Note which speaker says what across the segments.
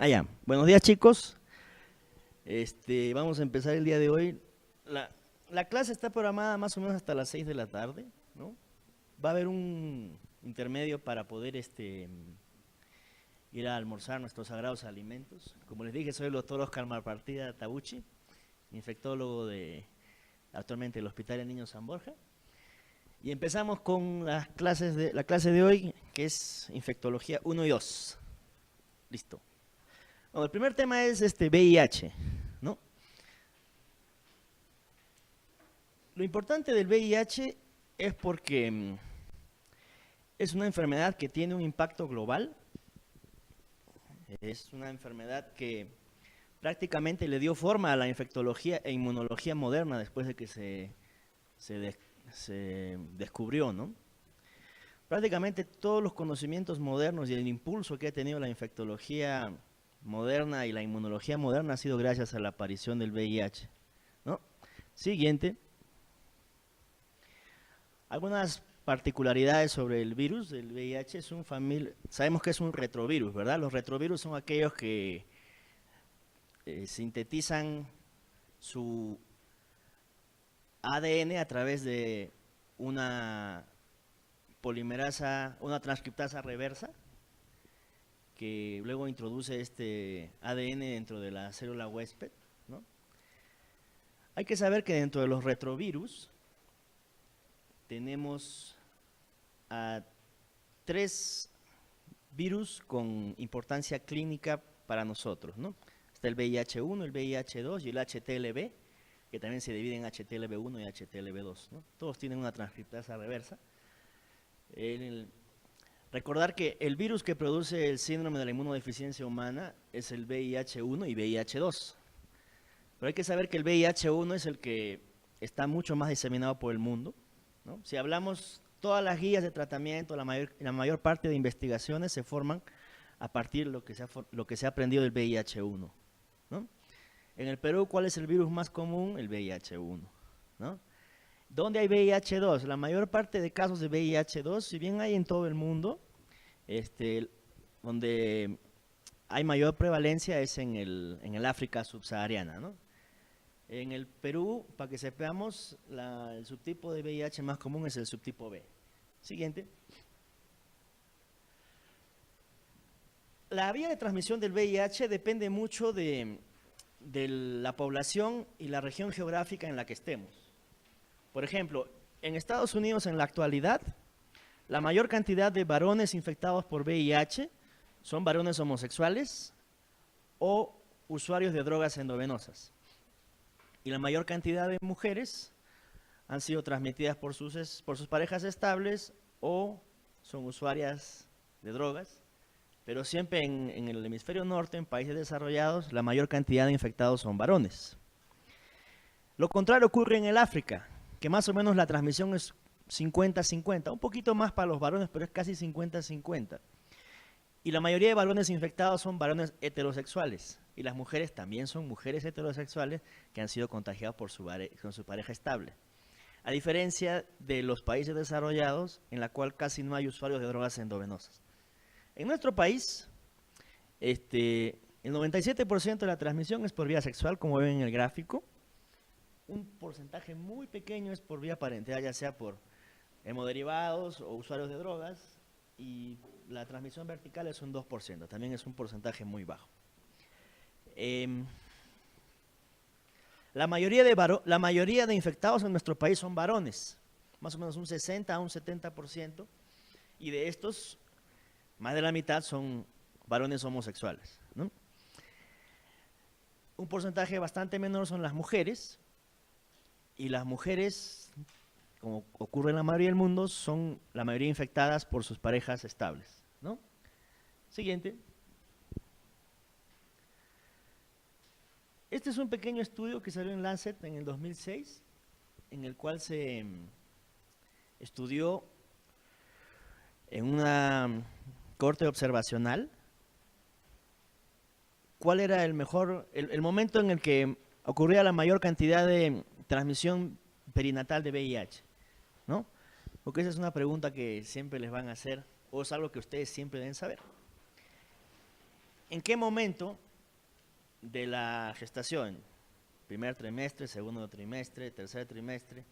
Speaker 1: Ya. Buenos días, chicos. Vamos a empezar el día de hoy. La clase está programada más o menos hasta las 6 de la tarde, ¿no? Va a haber un intermedio para poder ir a almorzar nuestros sagrados alimentos. Como les dije, soy el doctor Oscar Malpartida Tabucci, infectólogo actualmente del Hospital de Niños San Borja. Y empezamos con la clase de hoy, que es infectología 1 y 2. Listo. Bueno, el primer tema es VIH, ¿no? Lo importante del VIH es porque es una enfermedad que tiene un impacto global. Es una enfermedad que prácticamente le dio forma a la infectología e inmunología moderna después de que se descubrió, ¿no? Prácticamente todos los conocimientos modernos y el impulso que ha tenido la infectología moderna y la inmunología moderna ha sido gracias a la aparición del VIH, ¿no? Siguiente. Algunas particularidades sobre el virus del VIH. Sabemos que es un retrovirus, ¿verdad? Los retrovirus son aquellos que sintetizan su ADN a través de una polimerasa, una transcriptasa reversa, que luego introduce este ADN dentro de la célula huésped, ¿no? Hay que saber que dentro de los retrovirus tenemos a 3 virus con importancia clínica para nosotros, ¿no? Está el VIH-1, el VIH-2 y el HTLV, que también se divide en HTLV-1 y HTLV-2, ¿no? Todos tienen una transcriptasa reversa. Recordar que el virus que produce el síndrome de la inmunodeficiencia humana es el VIH-1 y VIH-2. Pero hay que saber que el VIH-1 es el que está mucho más diseminado por el mundo, ¿no? Si hablamos, todas las guías de tratamiento, la mayor parte de investigaciones se forman a partir de lo que se ha aprendido del VIH-1, ¿no? En el Perú, ¿cuál es el virus más común? El VIH-1, ¿no? ¿Dónde hay VIH-2? La mayor parte de casos de VIH-2, si bien hay en todo el mundo, donde hay mayor prevalencia es en el África subsahariana, ¿no? En el Perú, para que sepamos, el subtipo de VIH más común es el subtipo B. Siguiente. La vía de transmisión del VIH depende mucho de la población y la región geográfica en la que estemos. Por ejemplo, en Estados Unidos en la actualidad, la mayor cantidad de varones infectados por VIH son varones homosexuales o usuarios de drogas endovenosas. Y la mayor cantidad de mujeres han sido transmitidas por sus parejas estables o son usuarias de drogas, pero siempre en el hemisferio norte, en países desarrollados, la mayor cantidad de infectados son varones. Lo contrario ocurre en el África, que más o menos la transmisión es 50-50, un poquito más para los varones, pero es casi 50-50. Y la mayoría de varones infectados son varones heterosexuales, y las mujeres también son mujeres heterosexuales que han sido contagiadas con su pareja estable. A diferencia de los países desarrollados, en la cual casi no hay usuarios de drogas endovenosas. En nuestro país, el 97% de la transmisión es por vía sexual, como ven en el gráfico. Un porcentaje muy pequeño es por vía parental, ya sea por hemoderivados o usuarios de drogas, y la transmisión vertical es un 2%, también es un porcentaje muy bajo. La mayoría de infectados en nuestro país son varones, más o menos un 60 a un 70%, y de estos, más de la mitad son varones homosexuales, ¿no? Un porcentaje bastante menor son las mujeres, y las mujeres, como ocurre en la mayoría del mundo, son la mayoría infectadas por sus parejas estables, ¿no? Siguiente. Este es un pequeño estudio que salió en Lancet en el 2006, en el cual se estudió en una corte observacional cuál era el momento en el que ocurría la mayor cantidad de transmisión perinatal de VIH, ¿no? Porque esa es una pregunta que siempre les van a hacer, o es algo que ustedes siempre deben saber. ¿En qué momento de la gestación? Primer trimestre, segundo trimestre, tercer trimestre,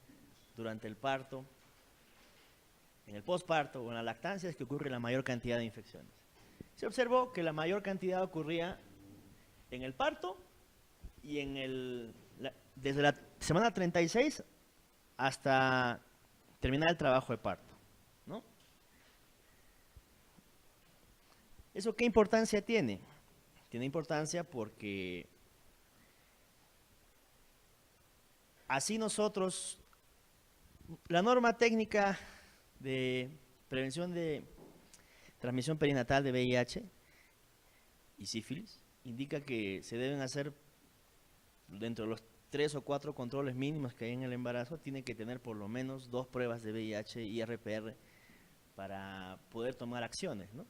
Speaker 1: durante el parto, en el posparto o en la lactancia es que ocurre la mayor cantidad de infecciones. Se observó que la mayor cantidad ocurría en el parto y desde la semana 36 hasta terminar el trabajo de parto, ¿no? ¿Eso qué importancia tiene? Tiene importancia porque así nosotros, la norma técnica de prevención de transmisión perinatal de VIH y sífilis indica que se deben hacer dentro de los 3 o 4 controles mínimos que hay en el embarazo, tiene que tener por lo menos 2 pruebas de VIH y RPR para poder tomar acciones, ¿no?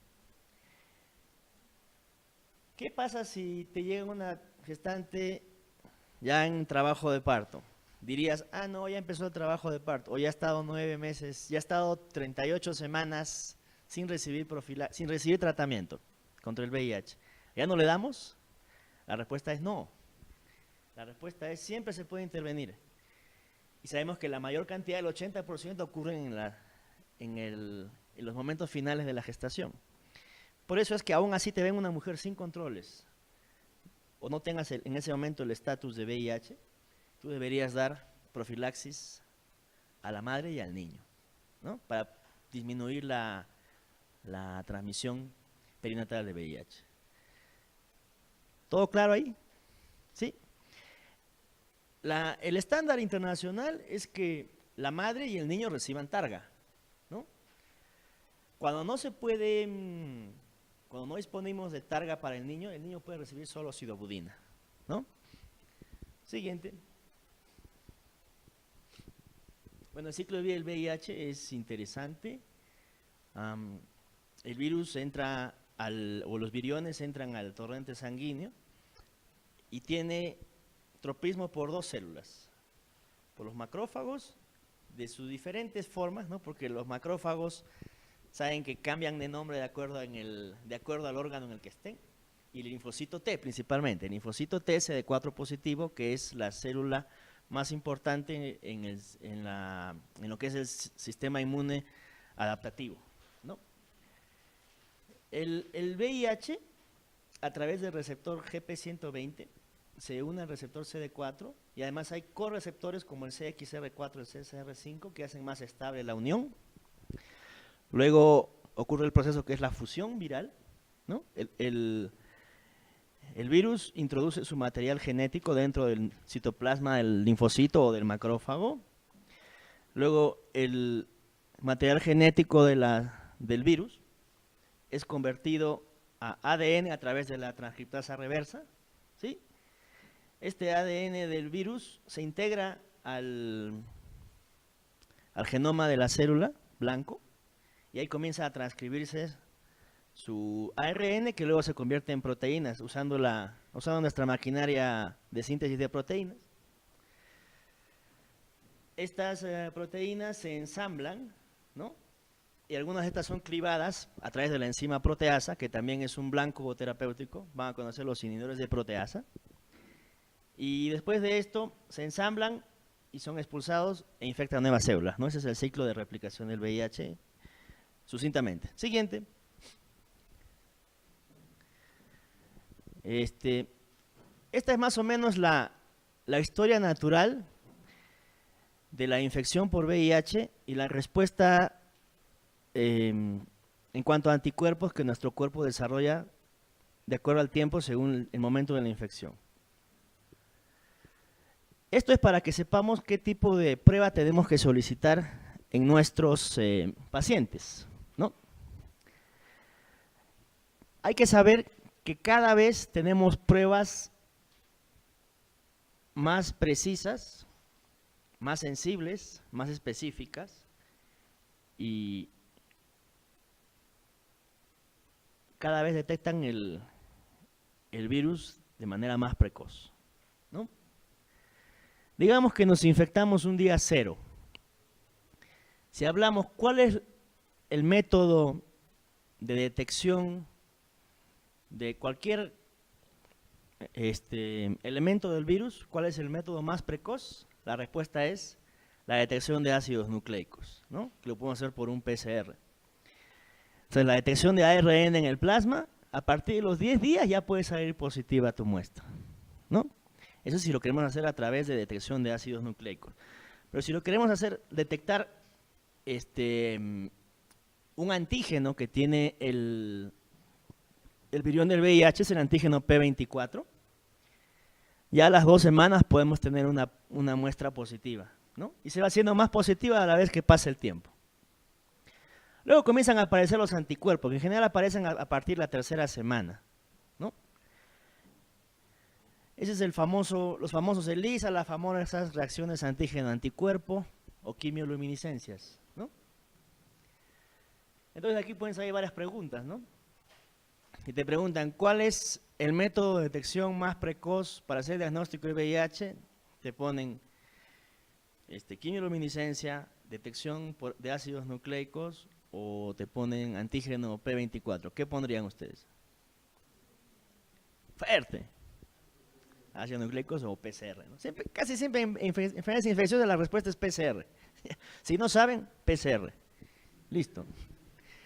Speaker 1: ¿Qué pasa si te llega una gestante ya en trabajo de parto? Dirías, ah, no, ya empezó el trabajo de parto, o ya ha estado 9 meses, ya ha estado 38 semanas sin recibir tratamiento contra el VIH. ¿Ya no le damos? La respuesta es no. La respuesta es siempre se puede intervenir. Y sabemos que la mayor cantidad, el 80%, ocurre en los momentos finales de la gestación. Por eso es que aún así te ven una mujer sin controles, o no tengas en ese momento el estatus de VIH, tú deberías dar profilaxis a la madre y al niño, ¿no? Para disminuir la transmisión perinatal de VIH. ¿Todo claro ahí? ¿Sí? El estándar internacional es que la madre y el niño reciban targa, ¿no? Cuando no se puede, cuando no disponemos de targa para el niño puede recibir solo sidobudina, ¿no? Siguiente. Bueno, el ciclo de vida del VIH es interesante. El virus entra o los viriones entran al torrente sanguíneo y tiene tropismo por 2 células, por los macrófagos de sus diferentes formas, ¿no? Porque los macrófagos saben que cambian de nombre de acuerdo al órgano en el que estén, y el linfocito T principalmente. El linfocito T CD4 positivo, que es la célula más importante en lo que es el sistema inmune adaptativo, ¿no? El VIH, a través del receptor GP120, se une al receptor CD4 y además hay correceptores como el CXR4 y el CXR5 que hacen más estable la unión. Luego ocurre el proceso que es la fusión viral, ¿no? El virus introduce su material genético dentro del citoplasma del linfocito o del macrófago. Luego el material genético del virus es convertido a ADN a través de la transcriptasa reversa, ¿sí? Este ADN del virus se integra al genoma de la célula blanco y ahí comienza a transcribirse su ARN, que luego se convierte en proteínas usando nuestra maquinaria de síntesis de proteínas. Estas proteínas se ensamblan, ¿no? Y algunas de estas son clivadas a través de la enzima proteasa, que también es un blanco terapéutico. Van a conocer los inhibidores de proteasa. Y después de esto se ensamblan y son expulsados e infectan nuevas células, ¿no? Ese es el ciclo de replicación del VIH, sucintamente. Siguiente. Esta es más o menos la historia natural de la infección por VIH y la respuesta en cuanto a anticuerpos que nuestro cuerpo desarrolla de acuerdo al tiempo según el momento de la infección. Esto es para que sepamos qué tipo de prueba tenemos que solicitar en nuestros pacientes, ¿no? Hay que saber que cada vez tenemos pruebas más precisas, más sensibles, más específicas y cada vez detectan el virus de manera más precoz, ¿no? Digamos que nos infectamos un día 0. Si hablamos, ¿cuál es el método de detección de cualquier elemento del virus, ¿cuál es el método más precoz? La respuesta es la detección de ácidos nucleicos, ¿no? Que lo podemos hacer por un PCR. Entonces, la detección de ARN en el plasma, a partir de los 10 días ya puede salir positiva tu muestra, ¿no? Eso sí lo queremos hacer a través de detección de ácidos nucleicos. Pero si lo queremos hacer, detectar un antígeno que tiene el virión del VIH, es el antígeno P24, ya a las 2 semanas podemos tener una muestra positiva, ¿no? Y se va haciendo más positiva a la vez que pasa el tiempo. Luego comienzan a aparecer los anticuerpos, que en general aparecen a partir de la 3ª semana, ¿no? Ese es los famosos ELISA, las famosas reacciones antígeno-anticuerpo o quimioluminiscencias, ¿no? Entonces aquí pueden salir varias preguntas, ¿no? Y te preguntan, ¿cuál es el método de detección más precoz para hacer diagnóstico de VIH? Te ponen quimioluminiscencia, detección de ácidos nucleicos, o te ponen antígeno P24. ¿Qué pondrían ustedes? Fuerte. Ácidos nucleicos o PCR, ¿no? Casi siempre en enfermedades infecciosas la respuesta es PCR. Si no saben, PCR. Listo.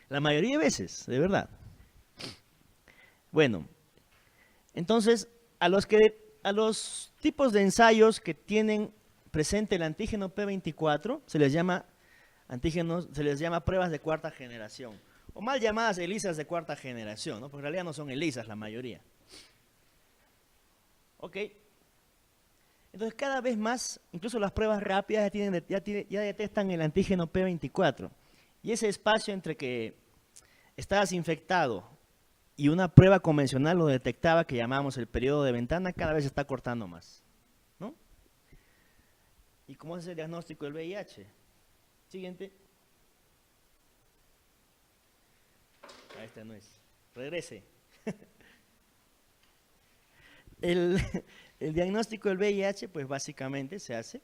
Speaker 1: La mayoría de veces, de verdad. Bueno, entonces, a los tipos de ensayos que tienen presente el antígeno P24 se les llama pruebas de 4ª generación, o mal llamadas ELISAs de 4ª generación, ¿no? Porque en realidad no son ELISAs la mayoría. Ok. Entonces cada vez más, incluso las pruebas rápidas ya detectan el antígeno P24. Y ese espacio entre que estabas infectado y una prueba convencional lo detectaba, que llamamos el periodo de ventana, cada vez se está cortando más, ¿no? ¿Y cómo es el diagnóstico del VIH? Siguiente. Esta no es. Regrese. El diagnóstico del VIH, pues básicamente se hace.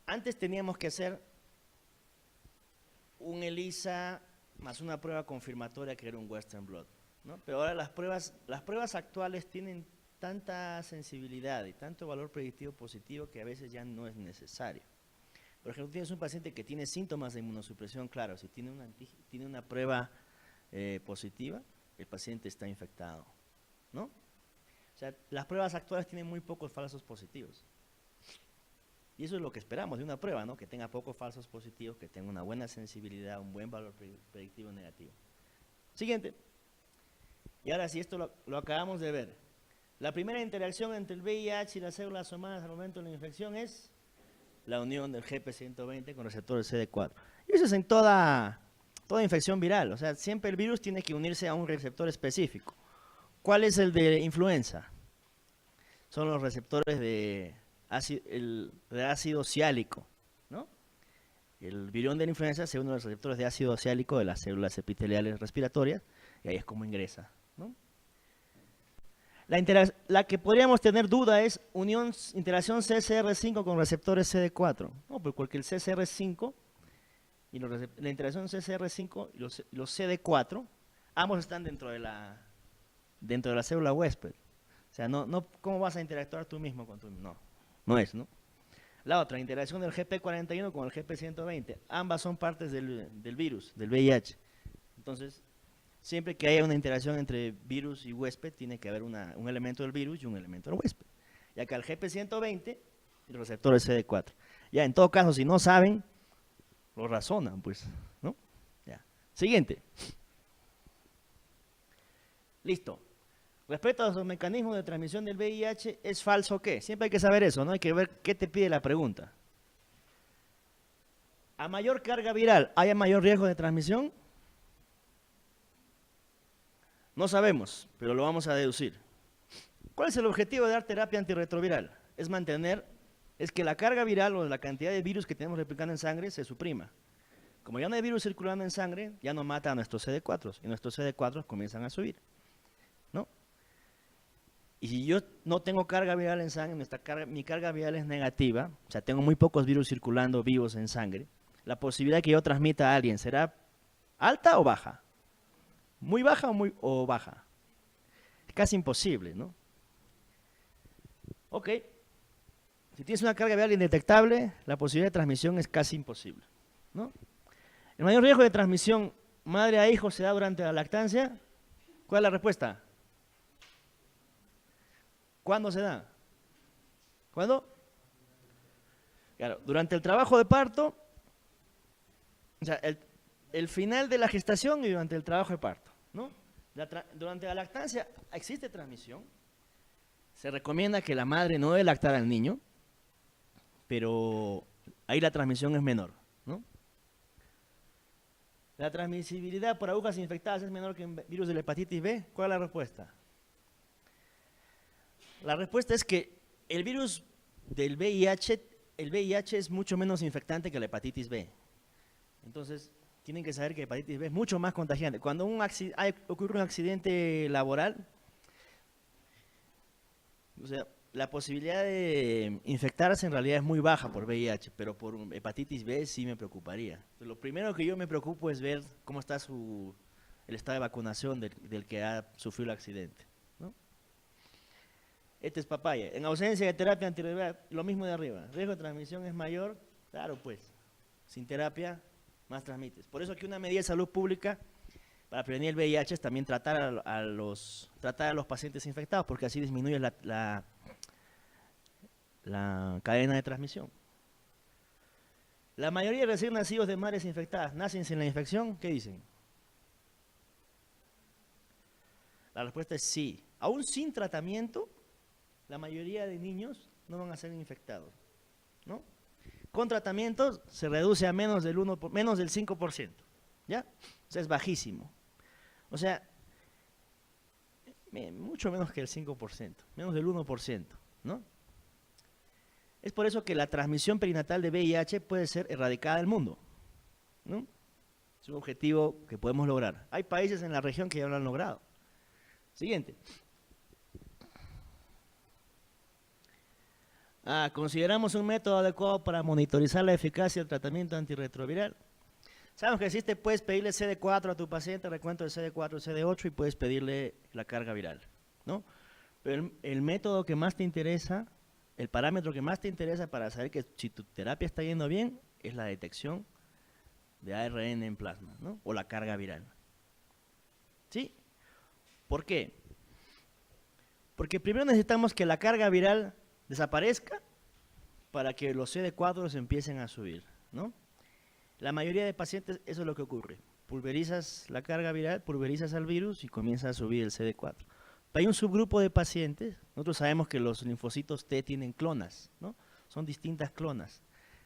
Speaker 1: Antes teníamos que hacer un ELISA más una prueba confirmatoria que era un Western blot, ¿no? Pero ahora las pruebas actuales tienen tanta sensibilidad y tanto valor predictivo positivo que a veces ya no es necesario. Por ejemplo, tienes un paciente que tiene síntomas de inmunosupresión, claro, si tiene una prueba positiva, el paciente está infectado, ¿no? O sea, las pruebas actuales tienen muy pocos falsos positivos. Y eso es lo que esperamos de una prueba, ¿no? Que tenga pocos falsos positivos, que tenga una buena sensibilidad, un buen valor predictivo negativo. Siguiente. Y ahora sí, esto lo acabamos de ver. La primera interacción entre el VIH y las células humanas al momento de la infección es la unión del GP120 con receptores CD4. Y eso es en toda infección viral. O sea, siempre el virus tiene que unirse a un receptor específico. ¿Cuál es el de influenza? Son los receptores de ácido ciálico, ¿no? El virión de la influenza se une a los receptores de ácido ciálico de las células epiteliales respiratorias y ahí es como ingresa, ¿no? La que podríamos tener duda es interacción CCR5 con receptores CD4, ¿no? Porque el CCR5 y la interacción CCR5 y los CD4, ambos están dentro de la célula huésped. O sea, ¿cómo vas a interactuar tú mismo con tu mismo? No es, ¿no? La otra, interacción del GP41 con el GP120. Ambas son partes del virus, del VIH. Entonces, siempre que haya una interacción entre virus y huésped, tiene que haber un elemento del virus y un elemento del huésped. Y acá el GP120 y el receptor CD4. Ya, en todo caso, si no saben, lo razonan, pues, ¿no? Ya. Siguiente. Listo. Respecto a los mecanismos de transmisión del VIH, ¿es falso qué? Siempre hay que saber eso, ¿no? Hay que ver qué te pide la pregunta. ¿A mayor carga viral hay mayor riesgo de transmisión? No sabemos, pero lo vamos a deducir. ¿Cuál es el objetivo de dar terapia antirretroviral? Es que la carga viral o la cantidad de virus que tenemos replicando en sangre se suprima. Como ya no hay virus circulando en sangre, ya no mata a nuestros CD4 y nuestros CD4 comienzan a subir, ¿no? Y si yo no tengo carga viral en sangre, mi carga viral es negativa, o sea, tengo muy pocos virus circulando vivos en sangre, la posibilidad de que yo transmita a alguien, ¿será alta o baja? muy baja o baja. Es casi imposible, ¿no? Ok. Si tienes una carga viral indetectable, la posibilidad de transmisión es casi imposible, ¿no? El mayor riesgo de transmisión madre a hijo se da durante la lactancia. ¿Cuál es la respuesta? ¿Cuándo se da? ¿Cuándo? Claro, durante el trabajo de parto, o sea, el final de la gestación y durante el trabajo de parto, ¿no? Durante la lactancia existe transmisión. Se recomienda que la madre no debe lactar al niño, pero ahí la transmisión es menor, ¿no? La transmisibilidad por agujas infectadas es menor que en virus de la hepatitis B. ¿Cuál es la respuesta? La respuesta es que el virus del VIH, el VIH es mucho menos infectante que la hepatitis B. Entonces, tienen que saber que la hepatitis B es mucho más contagiante. Cuando ocurre un accidente laboral, o sea, la posibilidad de infectarse en realidad es muy baja por VIH, pero por hepatitis B sí me preocuparía. Entonces, lo primero que yo me preocupo es ver cómo está el estado de vacunación del que ha sufrido el accidente, ¿no? Este es papaya. En ausencia de terapia antirretroviral, lo mismo de arriba. Riesgo de transmisión es mayor, claro pues, sin terapia más transmites. Por eso que una medida de salud pública para prevenir el VIH es también tratar a los pacientes infectados, porque así disminuye la cadena de transmisión. La mayoría de recién nacidos de madres infectadas nacen sin la infección. ¿Qué dicen? La respuesta es sí. Aún sin tratamiento, la mayoría de niños no van a ser infectados, ¿no? Con tratamiento se reduce a menos del 5%, ¿ya? O sea, es bajísimo. O sea, mucho menos que el 5%, menos del 1%, ¿no? Es por eso que la transmisión perinatal de VIH puede ser erradicada del mundo, ¿no? Es un objetivo que podemos lograr. Hay países en la región que ya lo han logrado. Siguiente. Consideramos un método adecuado para monitorizar la eficacia del tratamiento antirretroviral. Sabemos que existe, puedes pedirle CD4 a tu paciente, recuento de CD4 y CD8 y puedes pedirle la carga viral, ¿no? Pero el método que más te interesa, el parámetro que más te interesa para saber que si tu terapia está yendo bien, es la detección de ARN en plasma, ¿no? O la carga viral. ¿Sí? ¿Por qué? Porque primero necesitamos que la carga viral desaparezca para que los CD4 empiecen a subir, ¿no? La mayoría de pacientes eso es lo que ocurre. Pulverizas la carga viral, pulverizas al virus y comienza a subir el CD4. Pero hay un subgrupo de pacientes, nosotros sabemos que los linfocitos T tienen clonas, ¿no? Son distintas clonas.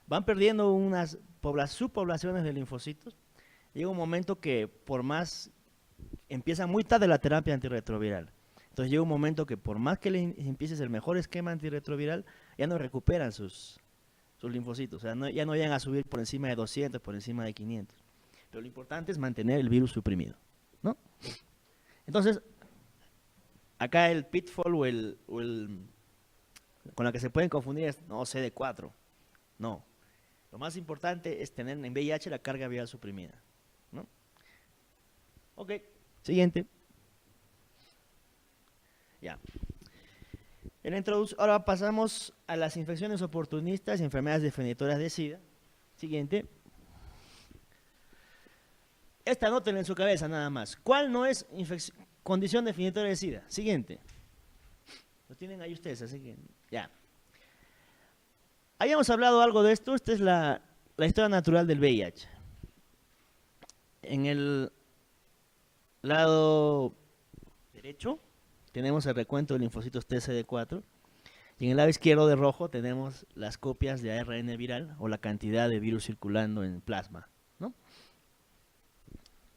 Speaker 1: Van perdiendo unas subpoblaciones de linfocitos. Llega un momento que por más, empieza muy tarde la terapia antirretroviral. Entonces llega un momento que por más que le empieces el mejor esquema antirretroviral, ya no recuperan sus linfocitos, o sea, ya no llegan a subir por encima de 200, por encima de 500. Pero lo importante es mantener el virus suprimido, ¿no? Entonces, acá el pitfall con la que se pueden confundir es, no, CD4, no. Lo más importante es tener en VIH la carga viral suprimida, ¿no? Ok, siguiente. Ya. Ahora pasamos a las infecciones oportunistas y enfermedades definitorias de SIDA. Siguiente. Esta anótenla en su cabeza nada más. ¿Cuál no es condición definitoria de SIDA? Siguiente. Lo tienen ahí ustedes, así que ya. Habíamos hablado algo de esto. Esta es la historia natural del VIH. En el lado derecho tenemos el recuento de linfocitos TCD4 y en el lado izquierdo de rojo tenemos las copias de ARN viral o la cantidad de virus circulando en plasma, ¿no?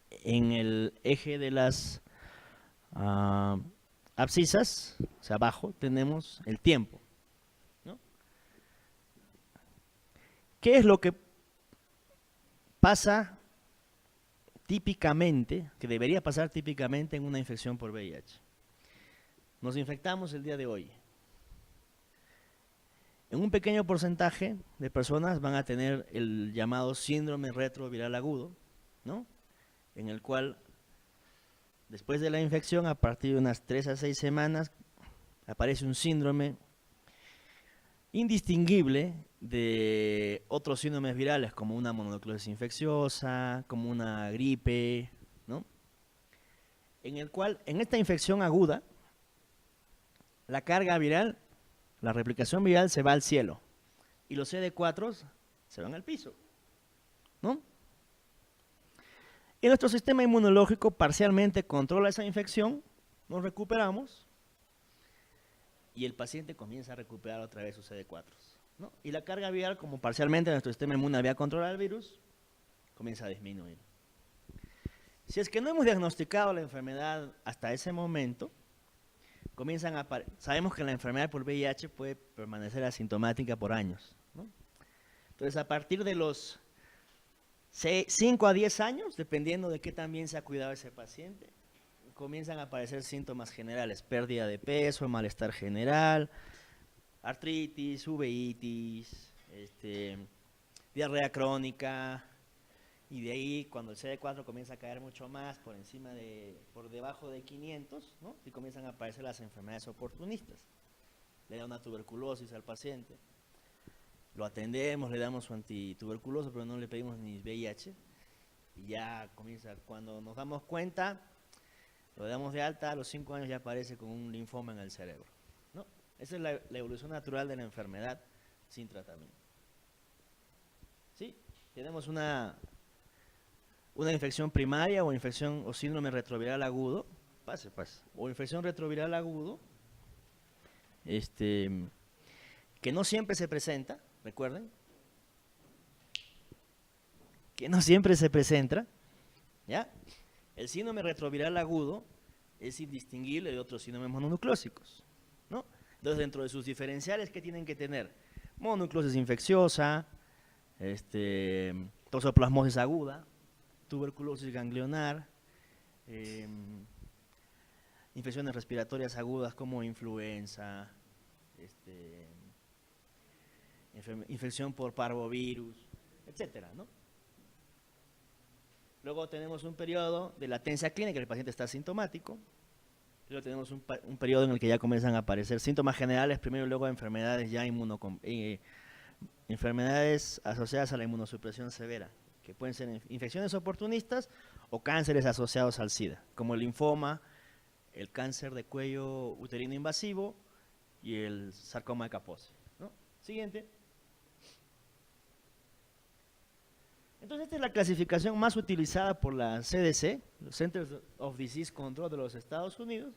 Speaker 1: En el eje de las abscisas, o sea, abajo, tenemos el tiempo, ¿no? ¿Qué es lo que pasa típicamente, que debería pasar típicamente en una infección por VIH? Nos infectamos el día de hoy. En un pequeño porcentaje de personas van a tener el llamado síndrome retroviral agudo, ¿no? En el cual Después de la infección, a partir de unas 3 a 6 semanas, aparece un síndrome indistinguible de otros síndromes virales, como una mononucleosis infecciosa, como una gripe, ¿no? En el cual, en esta infección aguda, la carga viral, la replicación viral se va al cielo y los CD4 se van al piso, ¿no? Y nuestro sistema inmunológico parcialmente controla esa infección, nos recuperamos y el paciente comienza a recuperar otra vez sus CD4, ¿no? Y la carga viral, como parcialmente nuestro sistema inmune había controlado el virus, comienza a disminuir. Si es que no hemos diagnosticado la enfermedad hasta ese momento, sabemos que la enfermedad por VIH puede permanecer asintomática por años, ¿no? Entonces, a partir de los 5 a 10 años, dependiendo de qué tan bien se ha cuidado ese paciente, comienzan a aparecer síntomas generales: pérdida de peso, malestar general, artritis, uveitis, diarrea crónica, y de ahí, cuando el CD4 comienza a caer mucho más por debajo de 500, ¿no? Y comienzan a aparecer las enfermedades oportunistas. Le da una tuberculosis al paciente, lo atendemos, le damos su antituberculoso, pero no le pedimos ni VIH, y ya comienza, cuando nos damos cuenta, lo damos de alta, a los 5 años ya aparece con un linfoma en el cerebro, ¿no? Esa es la evolución natural de la enfermedad sin tratamiento. ¿Sí? Tenemos una infección primaria o infección o síndrome retroviral agudo, o infección retroviral agudo, que no siempre se presenta, recuerden, que no siempre se presenta, ¿ya? El síndrome retroviral agudo es indistinguible de otros síndromes mononucleósicos, ¿no? Entonces, dentro de sus diferenciales, ¿qué tienen que tener? Mononucleosis infecciosa, toxoplasmosis aguda, tuberculosis ganglionar, infecciones respiratorias agudas como influenza, infección por parvovirus, etcétera, ¿no? Luego tenemos un periodo de latencia clínica, el paciente está asintomático. Luego tenemos un periodo en el que ya comienzan a aparecer síntomas generales, primero y luego enfermedades ya enfermedades asociadas a la inmunosupresión severa, que pueden ser infecciones oportunistas o cánceres asociados al SIDA, como el linfoma, el cáncer de cuello uterino invasivo y el sarcoma de Kaposi, ¿no? Siguiente. Entonces, esta es la clasificación más utilizada por la CDC, los Centers of Disease Control de los Estados Unidos,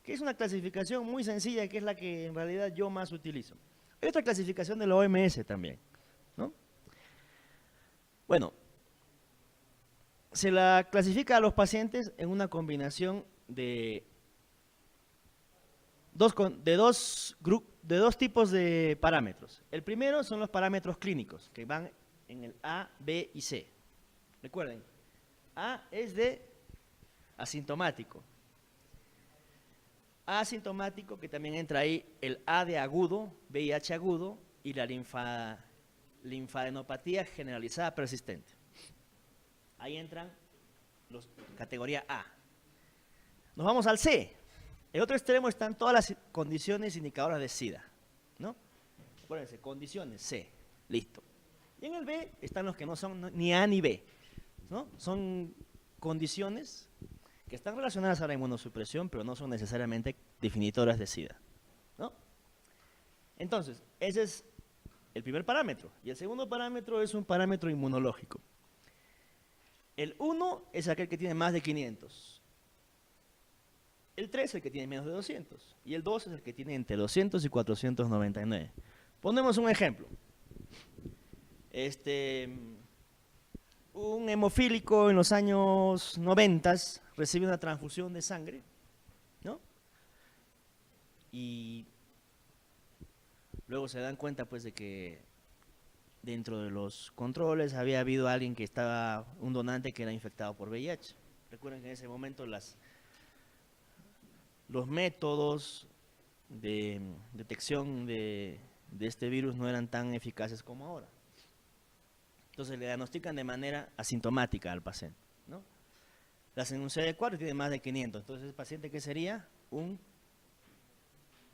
Speaker 1: que es una clasificación muy sencilla, que es la que en realidad yo más utilizo. Hay otra clasificación de la OMS también, ¿no? Bueno, se la clasifica a los pacientes en una combinación de dos tipos de parámetros. El primero son los parámetros clínicos, que van en el A, B y C. Recuerden, A es de asintomático. Asintomático, que también entra ahí el A de agudo, VIH agudo, y la linfadenopatía generalizada persistente. Ahí entran los categoría A. Nos vamos al C. En el otro extremo están todas las condiciones indicadoras de SIDA, ¿no? Acuérdense, condiciones C, listo. Y en el B están los que no son ni A ni B, ¿no? Son condiciones que están relacionadas a la inmunosupresión, pero no son necesariamente definitorias de SIDA, ¿no? Entonces, ese es el primer parámetro. Y el segundo parámetro es un parámetro inmunológico. El 1 es aquel que tiene más de 500. El 3 es el que tiene menos de 200. Y el 2 es el que tiene entre 200 y 499. Ponemos un ejemplo. Un hemofílico en los años 90 recibe una transfusión de sangre, ¿no? Y luego se dan cuenta, pues, de que dentro de los controles había habido alguien un donante que era infectado por VIH. Recuerden que en ese momento los métodos de detección de este virus no eran tan eficaces como ahora. Entonces le diagnostican de manera asintomática al paciente, ¿no? La hacen un CD4 y tiene más de 500. Entonces, ¿el paciente qué sería? Un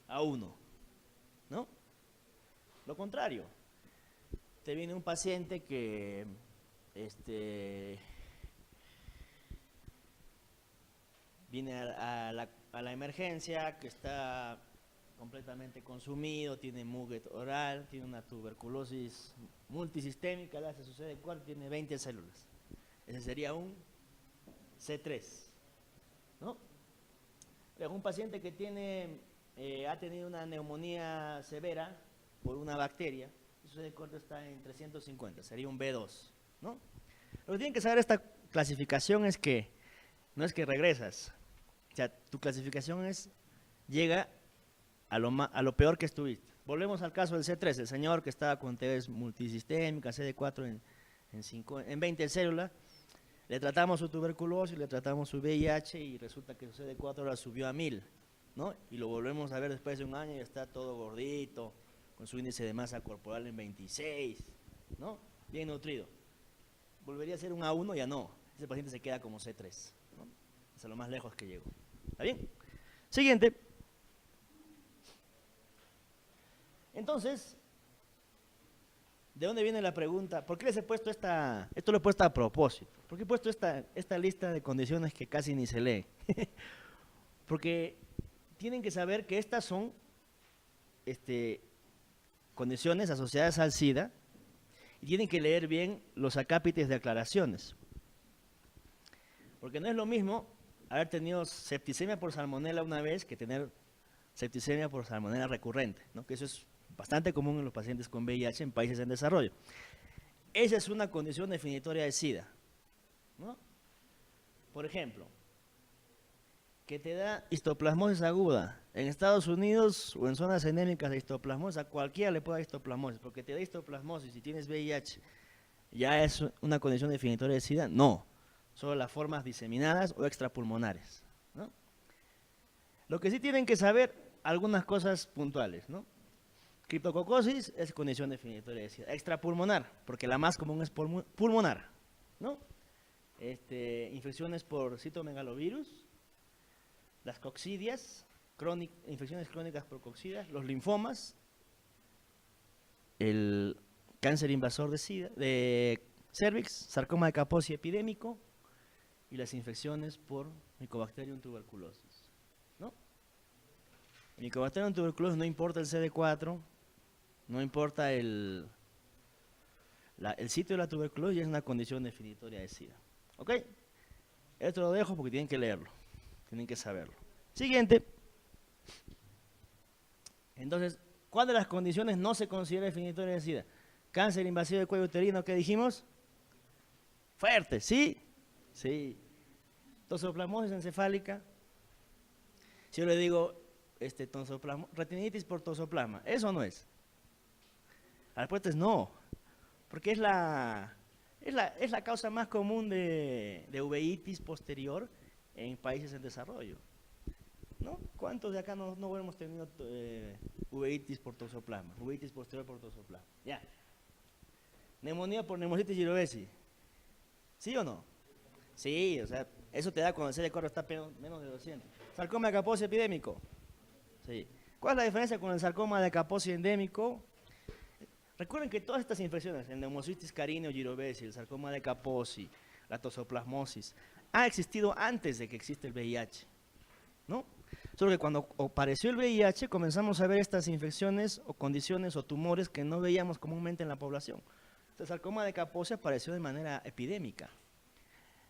Speaker 1: A1, ¿no? Lo contrario. Te viene un paciente que viene a la emergencia, que está completamente consumido, tiene muget oral, tiene una tuberculosis multisistémica, le hace su CD4, tiene 20 células. Ese sería un C3, ¿no? Luego, un paciente que ha tenido una neumonía severa por una bacteria, su CD4 está en 350, sería un B2, ¿no? Lo que tienen que saber esta clasificación es que no es que regresas, o sea, tu clasificación llega a lo peor que estuviste. Volvemos al caso del C3, el señor que estaba con TBs multisistémica, CD4 en 20 células, le tratamos su tuberculosis, le tratamos su VIH y resulta que su CD4 ahora subió a 1000, ¿no? Y lo volvemos a ver después de un año y está todo gordito, con su índice de masa corporal en 26, ¿no? Bien nutrido. Volvería a ser un A1, ya no. Ese paciente se queda como C3, ¿no? Es a lo más lejos que llegó. ¿Está bien? Siguiente. Entonces, ¿de dónde viene la pregunta? ¿Por qué les he puesto esto lo he puesto a propósito? ¿Por qué he puesto esta lista de condiciones que casi ni se lee? Porque tienen que saber que estas son condiciones asociadas al SIDA y tienen que leer bien los acápites de aclaraciones. Porque no es lo mismo haber tenido septicemia por salmonela una vez que tener septicemia por salmonela recurrente, ¿no? Que eso es bastante común en los pacientes con VIH en países en desarrollo. Esa es una condición definitoria de SIDA, ¿no? Por ejemplo, que te da histoplasmosis aguda. En Estados Unidos o en zonas endémicas de histoplasmosis, a cualquiera le puede dar histoplasmosis, porque te da histoplasmosis y tienes VIH, ¿ya es una condición definitoria de SIDA? No, solo las formas diseminadas o extrapulmonares, ¿no? Lo que sí tienen que saber, algunas cosas puntuales, ¿no? Criptococosis es condición definitoria de SIDA. Extrapulmonar, porque la más común es pulmonar, ¿no? Infecciones por citomegalovirus, las coccidias, infecciones crónicas por coccidias, los linfomas, el cáncer invasor de cervix, sarcoma de Kaposi epidémico y las infecciones por Mycobacterium tuberculosis, ¿no? El Mycobacterium tuberculosis no importa el CD4, no importa el sitio de la tuberculosis, es una condición definitoria de SIDA. ¿Ok? Esto lo dejo porque tienen que leerlo, tienen que saberlo. Siguiente. Entonces, ¿cuál de las condiciones no se considera definitoria de SIDA? Cáncer invasivo de cuello uterino, ¿qué dijimos? Fuerte, ¿sí? Sí. Toxoplasmosis encefálica. Si yo le digo retinitis por toxoplasma, ¿eso no es? La respuesta es no, porque es la causa más común de uveitis posterior en países en desarrollo, ¿no? ¿Cuántos de acá no hemos tenido uveitis por toxoplasma, uveitis posterior por toxoplasma? Ya. Neumonía por neumocitis girovesi, ¿sí o no? Sí, o sea, eso te da cuando el CD4 está menos de 200. Sarcoma de Kaposi epidémico. Sí. ¿Cuál es la diferencia con el sarcoma de Kaposi endémico? Recuerden que todas estas infecciones, el neumocitis carineo girovesi, el sarcoma de Kaposi, la toxoplasmosis, ha existido antes de que exista el VIH, ¿no? Solo que cuando apareció el VIH comenzamos a ver estas infecciones o condiciones o tumores que no veíamos comúnmente en la población. El sarcoma de Kaposi apareció de manera epidémica.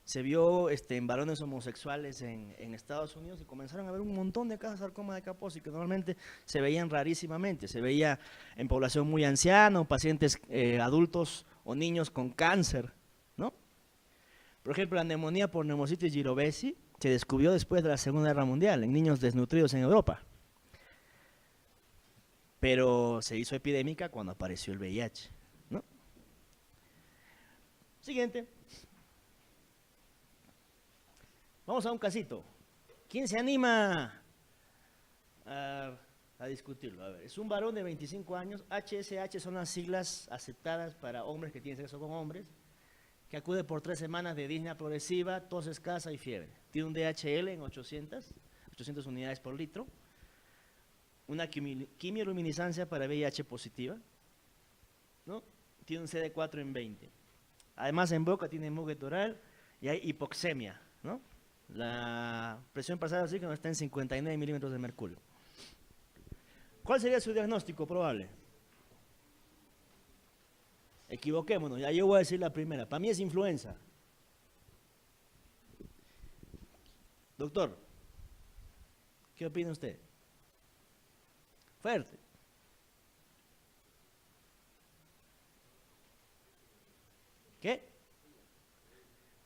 Speaker 1: Se vio en varones homosexuales en Estados Unidos y comenzaron a ver un montón de casos de sarcoma de Kaposi que normalmente se veían rarísimamente. Se veía en población muy anciana, pacientes adultos o niños con cáncer, ¿no? Por ejemplo, la neumonía por neumocitis girovesi se descubrió después de la Segunda Guerra Mundial en niños desnutridos en Europa. Pero se hizo epidémica cuando apareció el VIH, ¿no? Siguiente. Vamos a un casito. ¿Quién se anima a discutirlo? A ver, es un varón de 25 años. HSH son las siglas aceptadas para hombres que tienen sexo con hombres, que acude por 3 semanas de disnea progresiva, tos escasa y fiebre. Tiene un DHL en 800 unidades por litro, una quimioluminiscencia para VIH positiva, ¿no? Tiene un CD4 en 20. Además, en boca tiene muget oral y hay hipoxemia, ¿no? La presión pasada sí que no está en 59 milímetros de mercurio. ¿Cuál sería su diagnóstico probable? Equivoquémonos, ya yo voy a decir la primera. Para mí es influenza. Doctor, ¿qué opina usted? Fuerte. ¿Qué?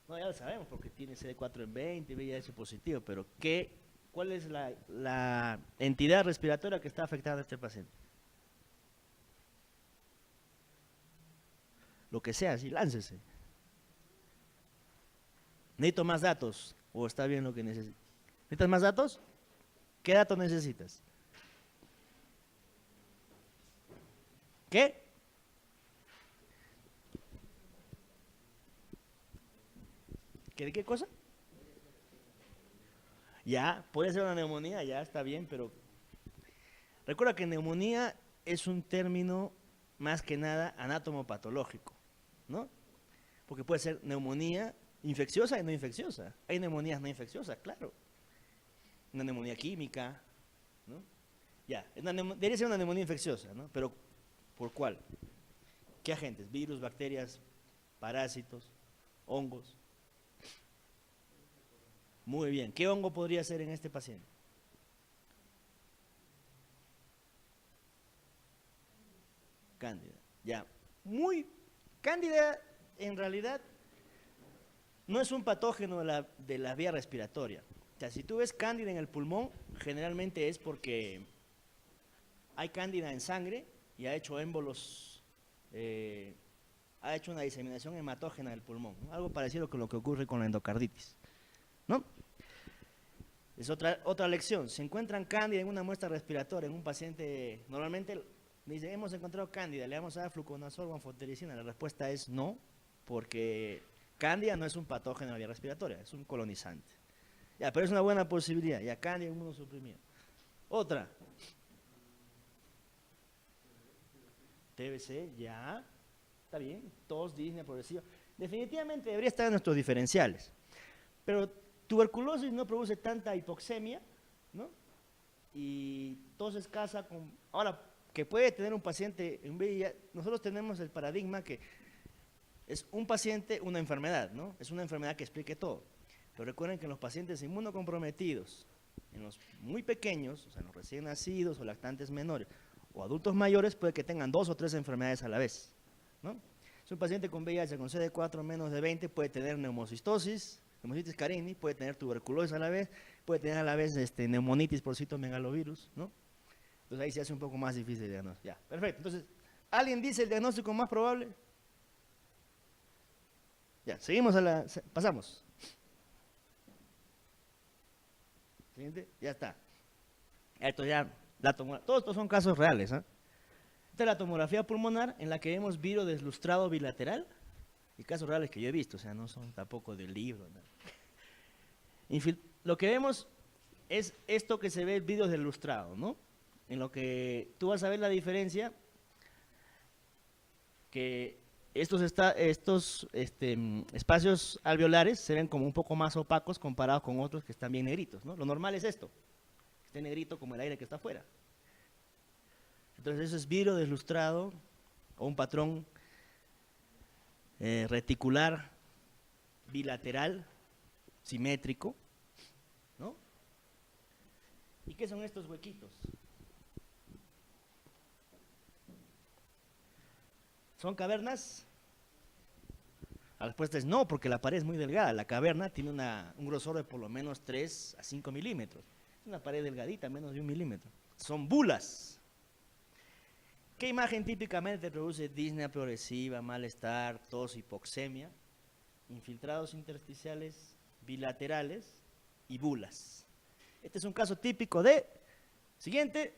Speaker 1: No, ya lo sabemos porque tiene CD4 en 20, VIH positivo, pero ¿cuál es la entidad respiratoria que está afectando a este paciente? Lo que sea, sí, láncese. Necesito más datos, o está bien lo que necesito. ¿Necesitas más datos? ¿Qué datos necesitas? ¿Qué? ¿Qué de qué cosa? Ya, puede ser una neumonía, ya está bien, pero recuerda que neumonía es un término más que nada anatomopatológico, ¿no? Porque puede ser neumonía infecciosa y no infecciosa. Hay neumonías no infecciosas, claro. Una neumonía química, ¿no? Ya, debería ser una neumonía infecciosa, ¿no? Pero, ¿por cuál? ¿Qué agentes? Virus, bacterias, parásitos, hongos. Muy bien. ¿Qué hongo podría ser en este paciente? Cándida. Ya. Cándida, en realidad, no es un patógeno de la vía respiratoria. O sea, si tú ves cándida en el pulmón, generalmente es porque hay cándida en sangre y ha hecho émbolos, ha hecho una diseminación hematógena del pulmón, ¿no? Algo parecido con lo que ocurre con la endocarditis, ¿no? Es otra lección. Se encuentran cándida en una muestra respiratoria en un paciente, normalmente dice, hemos encontrado cándida, le vamos a dar fluconazol o anfotericina. La respuesta es no, porque cándida no es un patógeno de la vía respiratoria, es un colonizante. Ya, pero es una buena posibilidad. Ya, cándida inmunosuprimido. Otra. TBC, ya. Está bien. Tos, disnea progresiva. Definitivamente debería estar en nuestros diferenciales. Pero tuberculosis no produce tanta hipoxemia, ¿no? Y tos escasa. Ahora, que puede tener un paciente en VIH, nosotros tenemos el paradigma que es un paciente, una enfermedad, ¿no? Es una enfermedad que explique todo. Pero recuerden que en los pacientes inmunocomprometidos, en los muy pequeños, o sea, en los recién nacidos o lactantes menores, o adultos mayores, puede que tengan 2 o 3 enfermedades a la vez, ¿no? Si un paciente con VIH con CD4 menos de 20 puede tener neumocistosis, neumocitis carini, puede tener tuberculosis a la vez, puede tener a la vez neumonitis por citomegalovirus, ¿no? Entonces ahí se hace un poco más difícil el diagnóstico. Ya, perfecto. Entonces, ¿alguien dice el diagnóstico más probable? Ya, pasamos. Siguiente, ya está. Todos estos son casos reales, ¿eh? Esta es la tomografía pulmonar en la que vemos vidrio deslustrado bilateral, y casos reales que yo he visto, o sea, no son tampoco del libro, ¿no? Lo que vemos es esto que se ve el vidrio deslustrado, ¿no? En lo que tú vas a ver la diferencia, que estos espacios alveolares se ven como un poco más opacos comparados con otros que están bien negritos, ¿no? Lo normal es esto, que esté negrito como el aire que está afuera. Entonces eso es vidrio deslustrado o un patrón reticular bilateral simétrico, ¿no? ¿Y qué son estos huequitos? ¿Son cavernas? La respuesta es no, porque la pared es muy delgada. La caverna tiene un grosor de por lo menos 3 a 5 milímetros. Es una pared delgadita, menos de 1 milímetro. Son bulas. ¿Qué imagen típicamente produce disnea progresiva, malestar, tos, hipoxemia? Infiltrados intersticiales bilaterales y bulas. Este es un caso típico de, siguiente,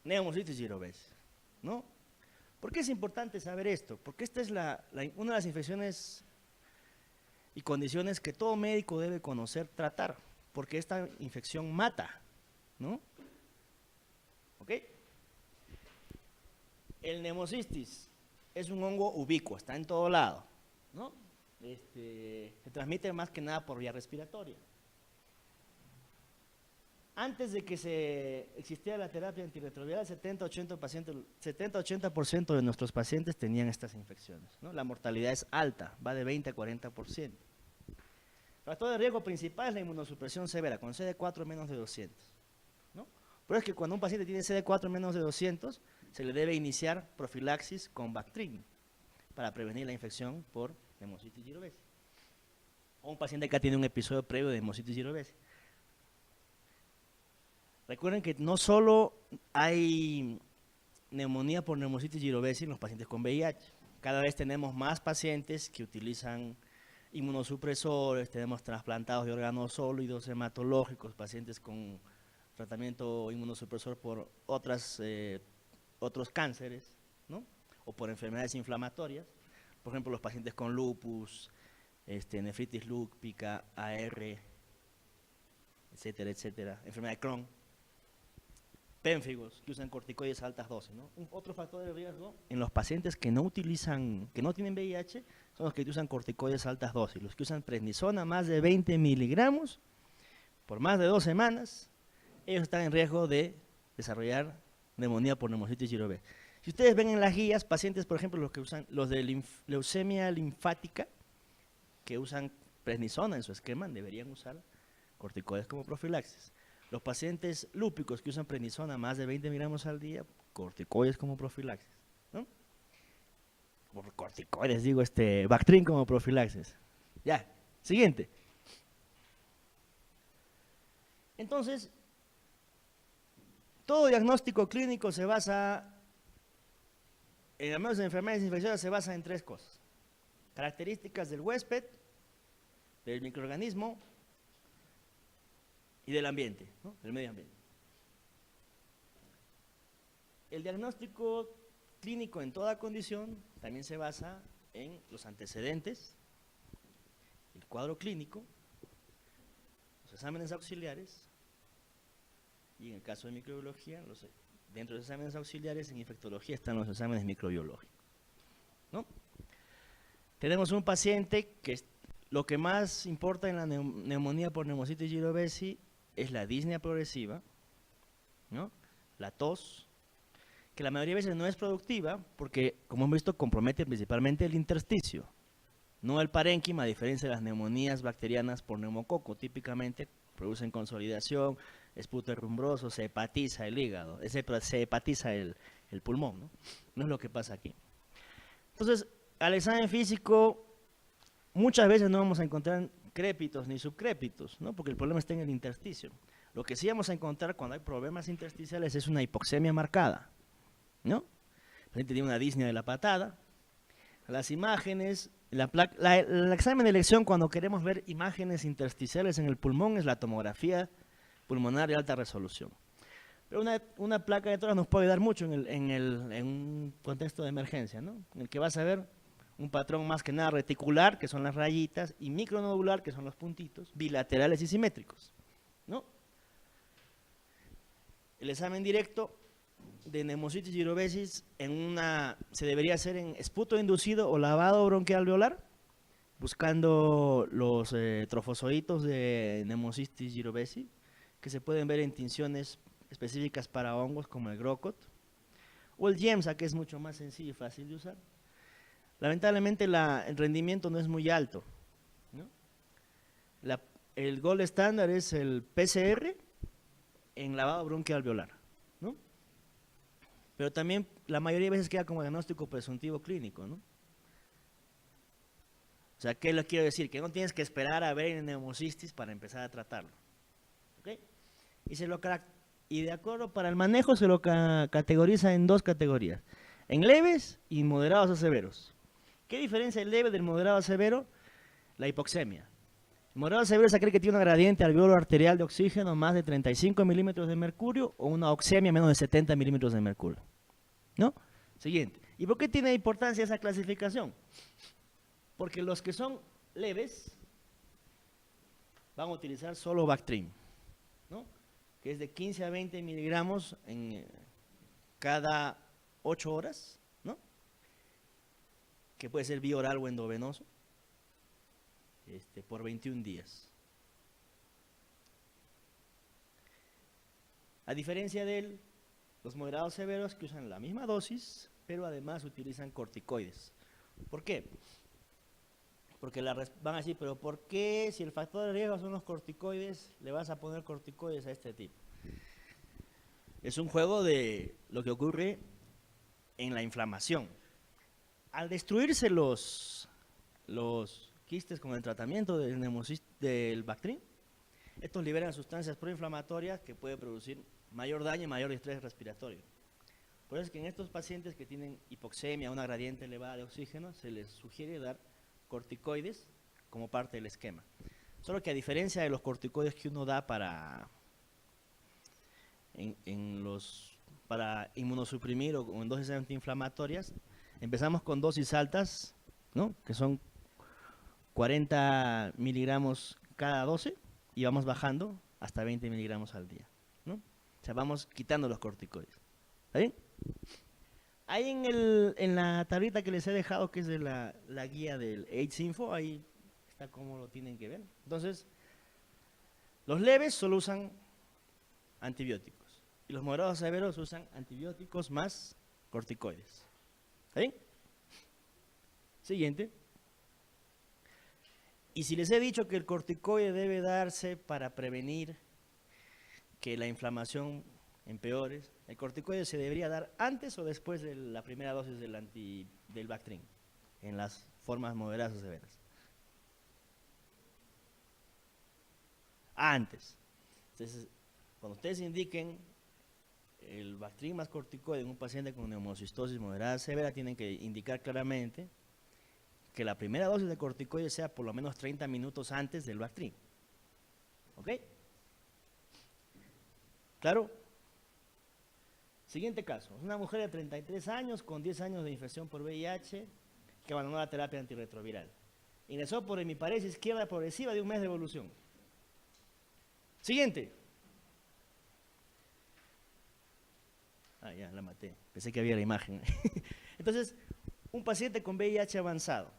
Speaker 1: neumocitis girovese, ¿no? ¿Por qué es importante saber esto? Porque esta es una de las infecciones y condiciones que todo médico debe conocer, tratar, porque esta infección mata, ¿no? ¿Ok? El neumocistis es un hongo ubicuo, está en todo lado, ¿no? Se transmite más que nada por vía respiratoria. Antes de que existiera la terapia antirretroviral, 70-80% de nuestros pacientes tenían estas infecciones, ¿no? La mortalidad es alta, va de 20 a 40%. El factor de riesgo principal es la inmunosupresión severa, con CD4 menos de 200, ¿no? Pero es que cuando un paciente tiene CD4 menos de 200, se le debe iniciar profilaxis con Bactrim para prevenir la infección por Pneumocystis jirovecii. O un paciente que ha tenido un episodio previo de Pneumocystis jirovecii. Recuerden que no solo hay neumonía por Pneumocystis jirovecii en los pacientes con VIH. Cada vez tenemos más pacientes que utilizan inmunosupresores, tenemos trasplantados de órganos sólidos, hematológicos, pacientes con tratamiento inmunosupresor por otros cánceres, ¿no? O por enfermedades inflamatorias. Por ejemplo, los pacientes con lupus, nefritis lúpica, AR, etcétera, etcétera, enfermedad de Crohn. Pénfigos, que usan corticoides a altas dosis, ¿no? Otro factor de riesgo en los pacientes que no tienen VIH son los que usan corticoides a altas dosis, los que usan prednisona más de 20 miligramos por más de 2 semanas, ellos están en riesgo de desarrollar neumonía por Pneumocystis jirovecii. Si ustedes ven en las guías, pacientes, por ejemplo, los de leucemia linfática, que usan prednisona en su esquema, deberían usar corticoides como profilaxis. Los pacientes lúpicos que usan prednisona más de 20 miligramos al día, corticoides como profilaxis, ¿no? Por corticoides, digo, Bactrim como profilaxis. Ya, siguiente. Entonces, todo diagnóstico clínico se basa, al menos en enfermedades infecciosas, se basa en 3 cosas. Características del huésped, del microorganismo y del ambiente, ¿no? Del medio ambiente. El diagnóstico clínico en toda condición también se basa en los antecedentes, el cuadro clínico, los exámenes auxiliares y en el caso de microbiología, dentro de los exámenes auxiliares en infectología están los exámenes microbiológicos, ¿no? Tenemos un paciente que lo que más importa en la neumonía por Pneumocystis jirovecii es la disnea progresiva, ¿no? La tos, que la mayoría de veces no es productiva porque, como hemos visto, compromete principalmente el intersticio, no el parénquima, a diferencia de las neumonías bacterianas por neumococo, típicamente producen consolidación, esputo herrumbroso, se hepatiza el hígado, se hepatiza el pulmón, ¿no? No es lo que pasa aquí. Entonces, al examen físico, muchas veces no vamos a encontrar crépitos ni subcrépitos, ¿no? Porque el problema está en el intersticio. Lo que sí vamos a encontrar cuando hay problemas intersticiales es una hipoxemia marcada, ¿no? El paciente tiene una disnea de la patada. Las imágenes, el examen de elección cuando queremos ver imágenes intersticiales en el pulmón es la tomografía pulmonar de alta resolución. Pero una placa de tórax nos puede ayudar mucho en un contexto de emergencia, ¿no? En el que vas a ver un patrón más que nada reticular, que son las rayitas, y micronodular, que son los puntitos, bilaterales y simétricos, ¿no? El examen directo de Pneumocystis jirovecii se debería hacer en esputo inducido o lavado bronquial alveolar, buscando los trofozoitos de Pneumocystis jirovecii, que se pueden ver en tinciones específicas para hongos como el GROCOT, o el GEMSA, que es mucho más sencillo y fácil de usar. Lamentablemente el rendimiento no es muy alto, ¿no? El gold estándar es el PCR en lavado bronquial alveolar, ¿no? Pero también la mayoría de veces queda como diagnóstico presuntivo clínico, ¿no? O sea, ¿qué le quiero decir? Que no tienes que esperar a ver el neumocistis para empezar a tratarlo, ¿ok? Y de acuerdo, para el manejo se lo categoriza en 2 categorías, en leves y moderados a severos. ¿Qué diferencia el leve del moderado a severo? La hipoxemia. El moderado a severo es aquel que tiene un gradiente alveolo arterial de oxígeno más de 35 milímetros de mercurio o una oxemia menos de 70 milímetros de mercurio, ¿no? Siguiente. ¿Y por qué tiene importancia esa clasificación? Porque los que son leves van a utilizar solo Bactrim, ¿no? Que es de 15 a 20 miligramos en cada 8 horas, ¿no? Que puede ser vía oral o endovenoso, por 21 días. A diferencia de los moderados severos que usan la misma dosis, pero además utilizan corticoides. ¿Por qué? Porque van a decir, pero ¿por qué si el factor de riesgo son los corticoides, le vas a poner corticoides a este tipo? Es un juego de lo que ocurre en la inflamación. Al destruirse los quistes con el tratamiento del Bactrim, estos liberan sustancias proinflamatorias que pueden producir mayor daño y mayor estrés respiratorio. Por eso es que en estos pacientes que tienen hipoxemia, una gradiente elevada de oxígeno, se les sugiere dar corticoides como parte del esquema. Solo que a diferencia de los corticoides que uno da para inmunosuprimir o en dosis antiinflamatorias, empezamos con dosis altas, ¿no? Que son 40 miligramos cada 12 y vamos bajando hasta 20 miligramos al día, ¿no? O sea, vamos quitando los corticoides. ¿Está bien? Ahí en la tablita que les he dejado, que es de la guía del AIDS Info, ahí está cómo lo tienen que ver. Entonces, los leves solo usan antibióticos y los moderados severos usan antibióticos más corticoides. ¿Está bien? Siguiente. Y si les he dicho que el corticoide debe darse para prevenir que la inflamación empeore, el corticoide se debería dar antes o después de la primera dosis del Bactrim, en las formas moderadas o severas. Antes. Entonces, cuando ustedes indiquen el Bactrim más corticoide en un paciente con neumocistosis moderada severa, tienen que indicar claramente que la primera dosis de corticoide sea por lo menos 30 minutos antes del Bactrim. ¿Ok? ¿Claro? Siguiente caso. Una mujer de 33 años con 10 años de infección por VIH que abandonó la terapia antirretroviral. Ingresó por hemiparesia izquierda progresiva de un mes de evolución. Siguiente. Ah, ya, la maté. Pensé que había la imagen. Entonces, un paciente con VIH avanzado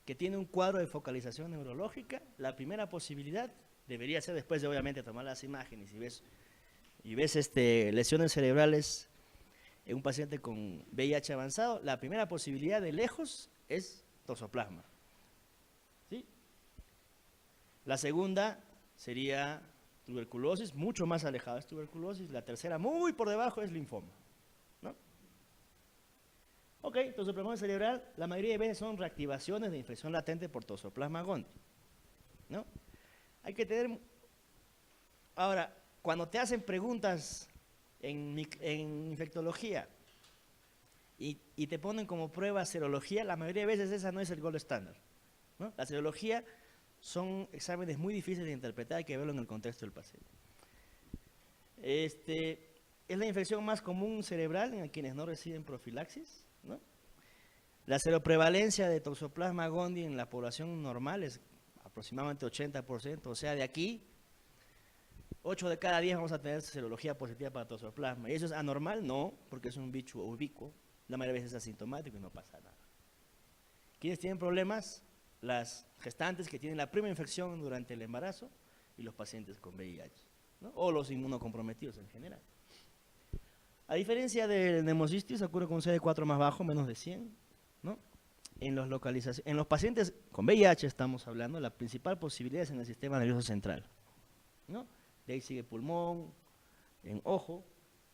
Speaker 1: que tiene un cuadro de focalización neurológica, la primera posibilidad debería ser, después de obviamente tomar las imágenes y ves lesiones cerebrales en un paciente con VIH avanzado, la primera posibilidad de lejos es toxoplasma. ¿Sí? La segunda sería tuberculosis, mucho más alejada es tuberculosis. La tercera, muy por debajo, es linfoma, ¿no? Ok, toxoplasma cerebral, la mayoría de veces son reactivaciones de infección latente por toxoplasma gondii, ¿no? Hay que tener... Ahora, cuando te hacen preguntas en infectología y te ponen como prueba serología, la mayoría de veces esa no es el gold estándar, ¿no? La serología son exámenes muy difíciles de interpretar, hay que verlo en el contexto del paciente. Es la infección más común cerebral en quienes no reciben profilaxis, ¿no? La seroprevalencia de toxoplasma gondii en la población normal es aproximadamente 80%, o sea, de aquí 8 de cada 10 vamos a tener serología positiva para toxoplasma. ¿Y eso es anormal? No, porque es un bicho ubicuo. La mayoría de veces es asintomático y no pasa nada. ¿Quiénes tienen problemas? Las gestantes que tienen la primera infección durante el embarazo y los pacientes con VIH, ¿no? O los inmunocomprometidos en general. A diferencia del neumocistis, ocurre con un CD4 más bajo, menos de 100, ¿no? En los pacientes con VIH estamos hablando, la principal posibilidad es en el sistema nervioso central, ¿no? De ahí sigue pulmón, en ojo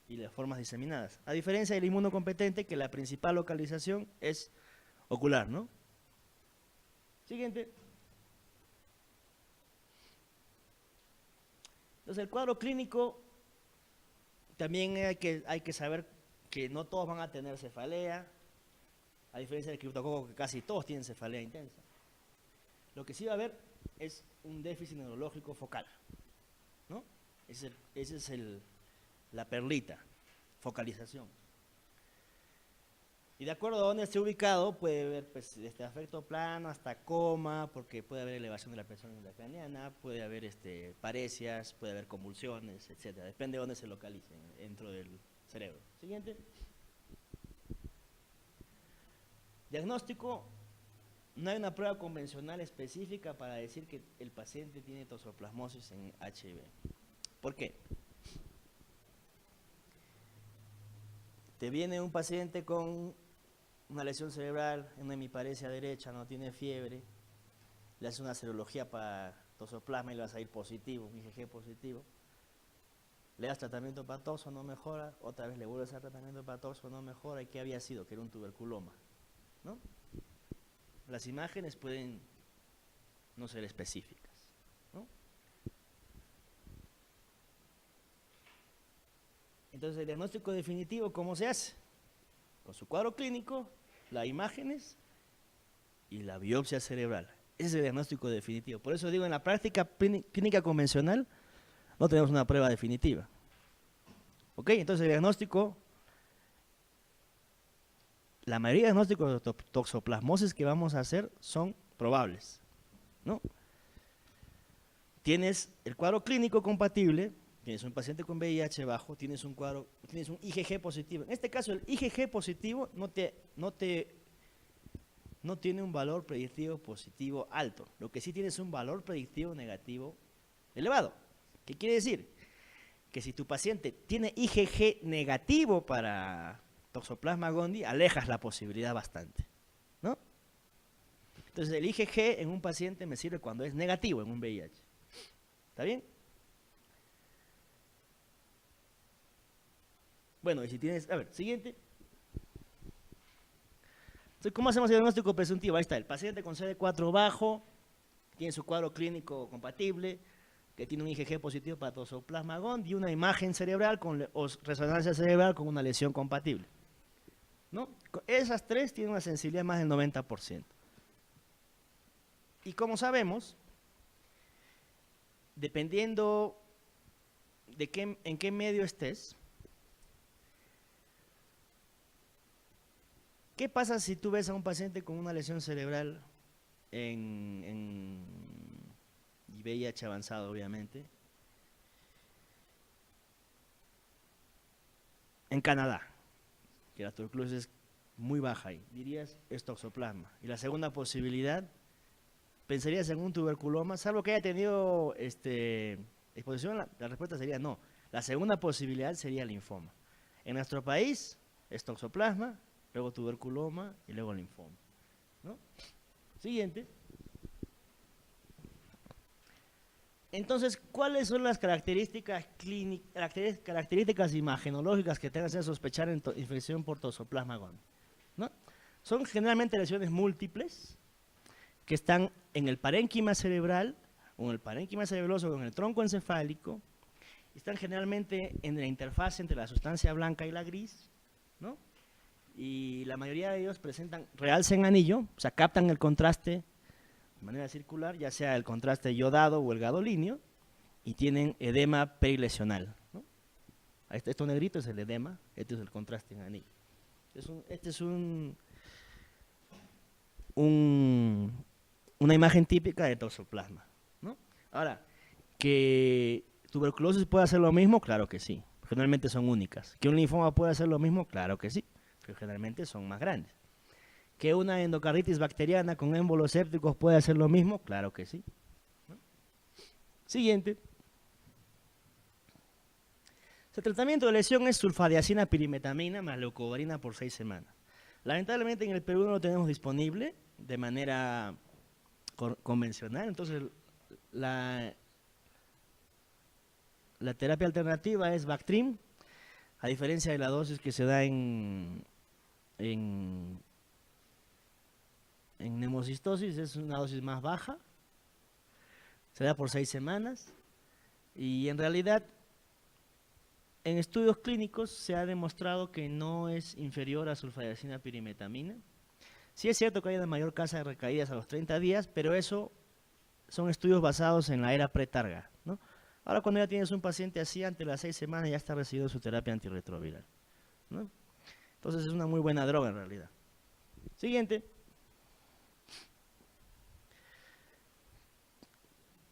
Speaker 1: y las formas diseminadas. A diferencia del inmunocompetente, que la principal localización es ocular, ¿no? Siguiente. Entonces, el cuadro clínico también hay que saber que no todos van a tener cefalea, a diferencia del criptococo, que casi todos tienen cefalea intensa. Lo que sí va a haber es un déficit neurológico focal, ¿no? Esa es la perlita, focalización. Y de acuerdo a dónde esté ubicado, puede haber pues, desde afecto plano hasta coma, porque puede haber elevación de la presión intracraneana, puede haber paresias, puede haber convulsiones, etcétera. Depende de dónde se localicen dentro del cerebro. Siguiente. Diagnóstico. No hay una prueba convencional específica para decir que el paciente tiene toxoplasmosis en HIV. ¿Por qué? Te viene un paciente con una lesión cerebral, una hemiparesia derecha, no tiene fiebre, le hace una serología para toxoplasma y le vas a ir positivo, un IgG positivo. Le das tratamiento para toxo, no mejora, otra vez le vuelves a dar tratamiento para toxo, no mejora. ¿Y qué había sido? Que era un tuberculoma, ¿no? Las imágenes pueden no ser específicas, ¿no? Entonces, el diagnóstico definitivo, ¿cómo se hace? Con su cuadro clínico, las imágenes y la biopsia cerebral. Ese es el diagnóstico definitivo. Por eso digo, en la práctica clínica convencional no tenemos una prueba definitiva. ¿Ok? Entonces, el diagnóstico, la mayoría de diagnósticos de toxoplasmosis que vamos a hacer son probables, ¿no? Tienes el cuadro clínico compatible, tienes un paciente con VIH bajo, tienes un IgG positivo. En este caso, el IgG positivo no tiene un valor predictivo positivo alto. Lo que sí tiene es un valor predictivo negativo elevado. ¿Qué quiere decir? Que si tu paciente tiene IgG negativo para Toxoplasma gondii, alejas la posibilidad bastante, ¿no? Entonces, el IgG en un paciente me sirve cuando es negativo en un VIH. ¿Está bien? Bueno, y si tienes... A ver, siguiente. Entonces, ¿cómo hacemos el diagnóstico presuntivo? Ahí está, el paciente con CD4 bajo, tiene su cuadro clínico compatible, que tiene un IgG positivo para Toxoplasma gondii y una imagen cerebral o resonancia cerebral con una lesión compatible, ¿no? Esas tres tienen una sensibilidad más del 90%. Y como sabemos, dependiendo de en qué medio estés, ¿qué pasa si tú ves a un paciente con una lesión cerebral y VIH avanzado, obviamente, en Canadá, que la tuberculosis es muy baja ahí, dirías es toxoplasma? Y la segunda posibilidad, pensarías en un tuberculoma, salvo que haya tenido exposición, la respuesta sería no. La segunda posibilidad sería linfoma. En nuestro país es toxoplasma, luego tuberculoma y luego linfoma, ¿no? Siguiente. Entonces, ¿cuáles son las características imagenológicas que te hacen sospechar infección por Toxoplasma gondii, ¿no? Son generalmente lesiones múltiples que están en el parénquima cerebral, o en el parénquima cerebroso, o en el tronco encefálico, y están generalmente en la interfaz entre la sustancia blanca y la gris, ¿no? Y la mayoría de ellos presentan realce en anillo, o sea, captan el contraste de manera circular, ya sea el contraste iodado o el gadolíneo, y tienen edema perilesional, ¿no? Esto negrito es el edema, este es el contraste en anillo. Este es una imagen típica de toxoplasma, ¿no? Ahora, ¿que tuberculosis puede hacer lo mismo? Claro que sí, generalmente son únicas. ¿Que un linfoma puede hacer lo mismo? Claro que sí, pero generalmente son más grandes. ¿Que una endocarditis bacteriana con émbolos sépticos puede hacer lo mismo? Claro que sí, ¿no? Siguiente. El tratamiento de lesión es sulfadiazina pirimetamina más leucovorina por 6 semanas. Lamentablemente en el Perú no lo tenemos disponible de manera convencional, entonces la terapia alternativa es Bactrim, a diferencia de la dosis que se da en neumocistosis, es una dosis más baja, se da por 6 semanas y en realidad en estudios clínicos se ha demostrado que no es inferior a sulfadiazina pirimetamina. Sí es cierto que hay una mayor tasa de recaídas a los 30 días, pero eso son estudios basados en la era pretarga, ¿no? Ahora cuando ya tienes un paciente así, ante las 6 semanas ya está recibiendo su terapia antirretroviral, ¿no? Entonces es una muy buena droga en realidad. Siguiente.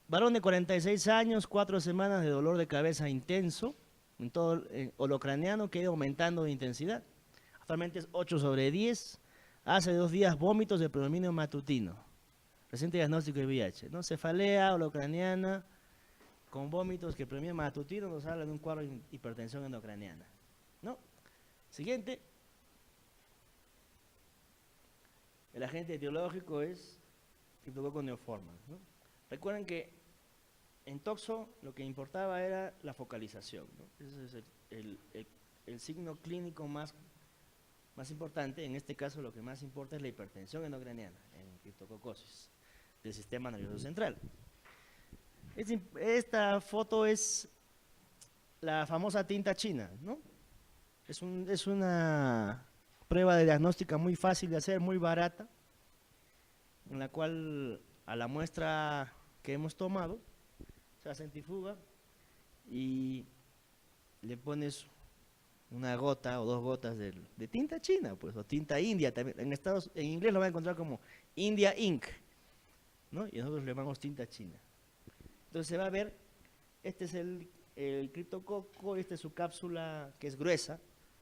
Speaker 1: Varón de 46 años, 4 semanas de dolor de cabeza intenso, en todo holocraniano, que ha ido aumentando de intensidad. Actualmente es 8/10. Hace 2 días vómitos de predominio matutino. Reciente diagnóstico de VIH, ¿no? Cefalea holocraniana con vómitos que predominio matutino nos habla de un cuadro de hipertensión endocraniana, ¿no? Siguiente. El agente etiológico es Cryptococcus neoformans, ¿no? Recuerden que en toxo lo que importaba era la focalización, ¿no? Ese es el signo clínico más importante. En este caso lo que más importa es la hipertensión endocraniana en criptococosis del sistema nervioso central. Esta foto es la famosa tinta china, ¿no? Es una prueba de diagnóstica muy fácil de hacer, muy barata, en la cual a la muestra que hemos tomado se centrifuga y le pones una gota o 2 gotas de tinta china, pues, o tinta india también. En inglés lo van a encontrar como India Ink, ¿no? Y nosotros le llamamos tinta china. Entonces se va a ver, este es el criptococo, esta es su cápsula que es gruesa,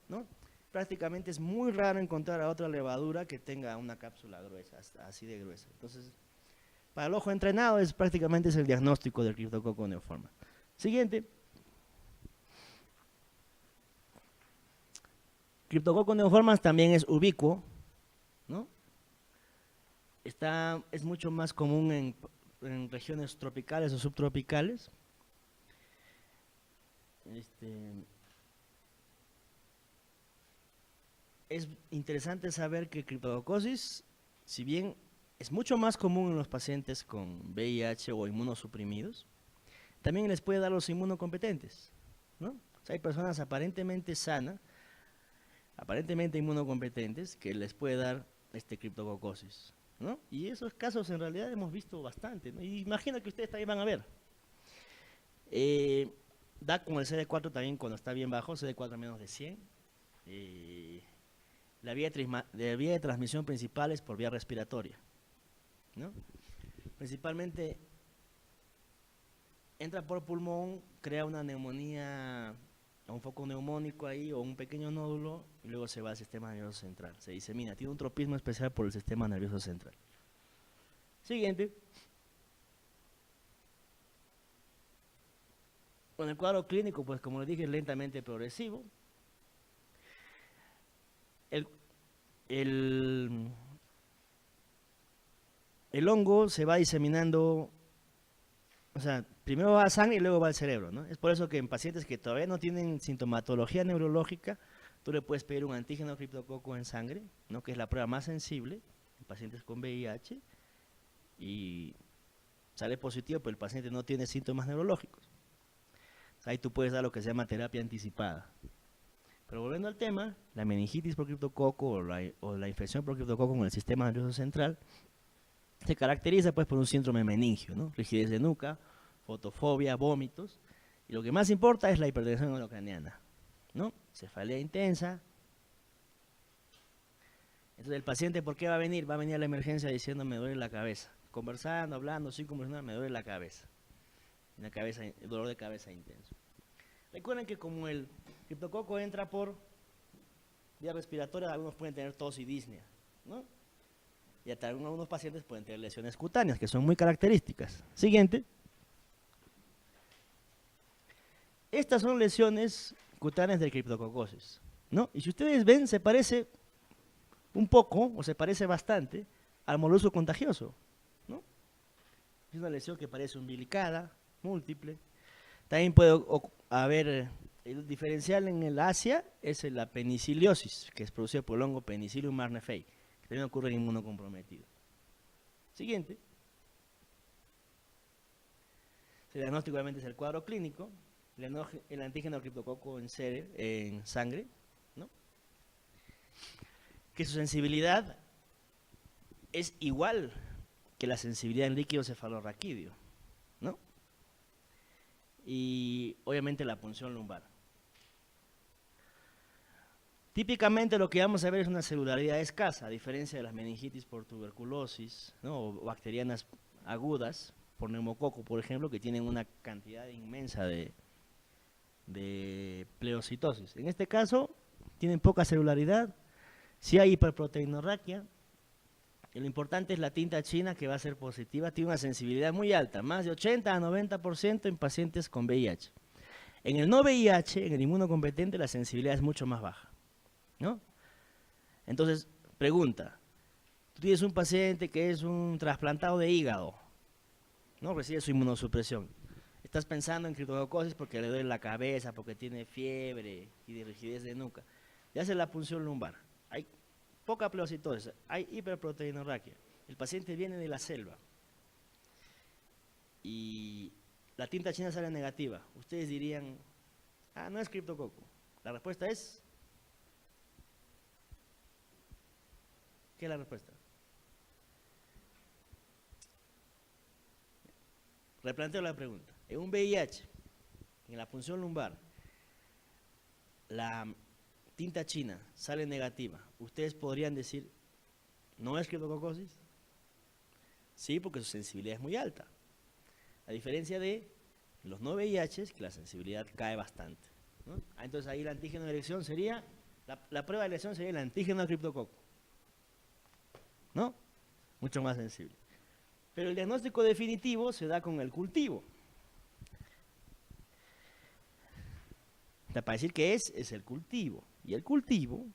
Speaker 1: ¿no? Prácticamente es muy raro encontrar a otra levadura que tenga una cápsula gruesa, así de gruesa. Entonces, para el ojo entrenado prácticamente es el diagnóstico del Cryptococcus neoformans. Siguiente. Cryptococcus neoformans también es ubicuo, ¿no? Es mucho más común en regiones tropicales o subtropicales. Es interesante saber que criptococosis, si bien es mucho más común en los pacientes con VIH o inmunosuprimidos, también les puede dar los inmunocompetentes, ¿no? O sea, hay personas aparentemente sanas, aparentemente inmunocompetentes, que les puede dar criptococosis, ¿no? Y esos casos en realidad hemos visto bastante, ¿no? Y imagino que ustedes también van a ver. Da con el CD4 también cuando está bien bajo, CD4 menos de 100. La vía de transmisión principal es por vía respiratoria, ¿no? Principalmente entra por pulmón, crea una neumonía, un foco neumónico ahí o un pequeño nódulo y luego se va al sistema nervioso central, se disemina, tiene un tropismo especial por el sistema nervioso central. Siguiente. Con el cuadro clínico, pues como les dije, es lentamente progresivo. El hongo se va diseminando, o sea, primero va a sangre y luego va al cerebro, ¿no? Es por eso que en pacientes que todavía no tienen sintomatología neurológica, tú le puedes pedir un antígeno criptococo en sangre, ¿no? Que es la prueba más sensible en pacientes con VIH, y sale positivo, pero el paciente no tiene síntomas neurológicos. Ahí tú puedes dar lo que se llama terapia anticipada. Pero volviendo al tema, la meningitis por criptococo o la infección por criptococo con el sistema nervioso central se caracteriza pues por un síndrome meningio, ¿no? Rigidez de nuca, fotofobia, vómitos, y lo que más importa es la hipertensión endocraniana, ¿no? Cefalea intensa. Entonces el paciente, ¿por qué va a venir? Va a venir a la emergencia diciendo me duele la cabeza, conversando, hablando, sin conversar, me duele la cabeza, dolor de cabeza intenso. Recuerden que como el criptococo entra por vía respiratoria, algunos pueden tener tos y disnea, ¿no? Y hasta algunos pacientes pueden tener lesiones cutáneas, que son muy características. Siguiente. Estas son lesiones cutáneas del criptococosis, ¿no? Y si ustedes ven, se parece un poco, o se parece bastante, al molusco contagioso, ¿no? Es una lesión que parece umbilicada, múltiple. También puede haber, el diferencial en el Asia es la peniciliosis, que es producida por el hongo Penicillium marnefei, que también ocurre en inmunocomprometido. Siguiente. El diagnóstico obviamente es el cuadro clínico, el antígeno criptococo en sangre, ¿no? Que su sensibilidad es igual que la sensibilidad en líquido cefalorraquídeo, ¿no? Y obviamente la punción lumbar. Típicamente lo que vamos a ver es una celularidad escasa, a diferencia de las meningitis por tuberculosis, ¿no? O bacterianas agudas, por neumococo, por ejemplo, que tienen una cantidad inmensa de pleocitosis. En este caso, tienen poca celularidad, si hay hiperproteinorraquia, y lo importante es la tinta china, que va a ser positiva, tiene una sensibilidad muy alta, más de 80 a 90% en pacientes con VIH. En el no VIH, en el inmunocompetente, la sensibilidad es mucho más baja, ¿no? Entonces, pregunta, tú tienes un paciente que es un trasplantado de hígado, ¿no? Recibe su inmunosupresión. Estás pensando en criptococosis porque le duele la cabeza, porque tiene fiebre y de rigidez de nuca. Le hace la punción lumbar. Hay poca pleocitosis, hay hiperproteinorraquia. El paciente viene de la selva y la tinta china sale negativa. Ustedes dirían, ah, no es criptococo. La respuesta es, ¿qué es la respuesta? Replanteo la pregunta. En un VIH, en la punción lumbar, la tinta china sale negativa. ¿Ustedes podrían decir, no es criptococosis? Sí, porque su sensibilidad es muy alta. A diferencia de los no VIH, que la sensibilidad cae bastante, ¿no? Entonces ahí el antígeno de elección sería, la prueba de elección sería el antígeno de criptococo, ¿no? Mucho más sensible. Pero el diagnóstico definitivo se da con el cultivo. Para decir qué es el cultivo. Y el cultivo,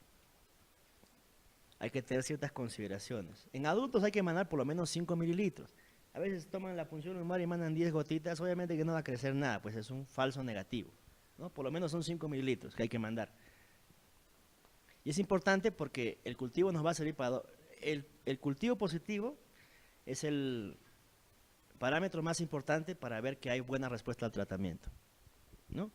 Speaker 1: hay que tener ciertas consideraciones. En adultos hay que mandar por lo menos 5 mililitros. A veces toman la punción lumbar y mandan 10 gotitas, obviamente que no va a crecer nada, pues es un falso negativo, ¿no? Por lo menos son 5 mililitros que hay que mandar. Y es importante porque el cultivo nos va a servir para... El cultivo positivo es el parámetro más importante para ver que hay buena respuesta al tratamiento, ¿no?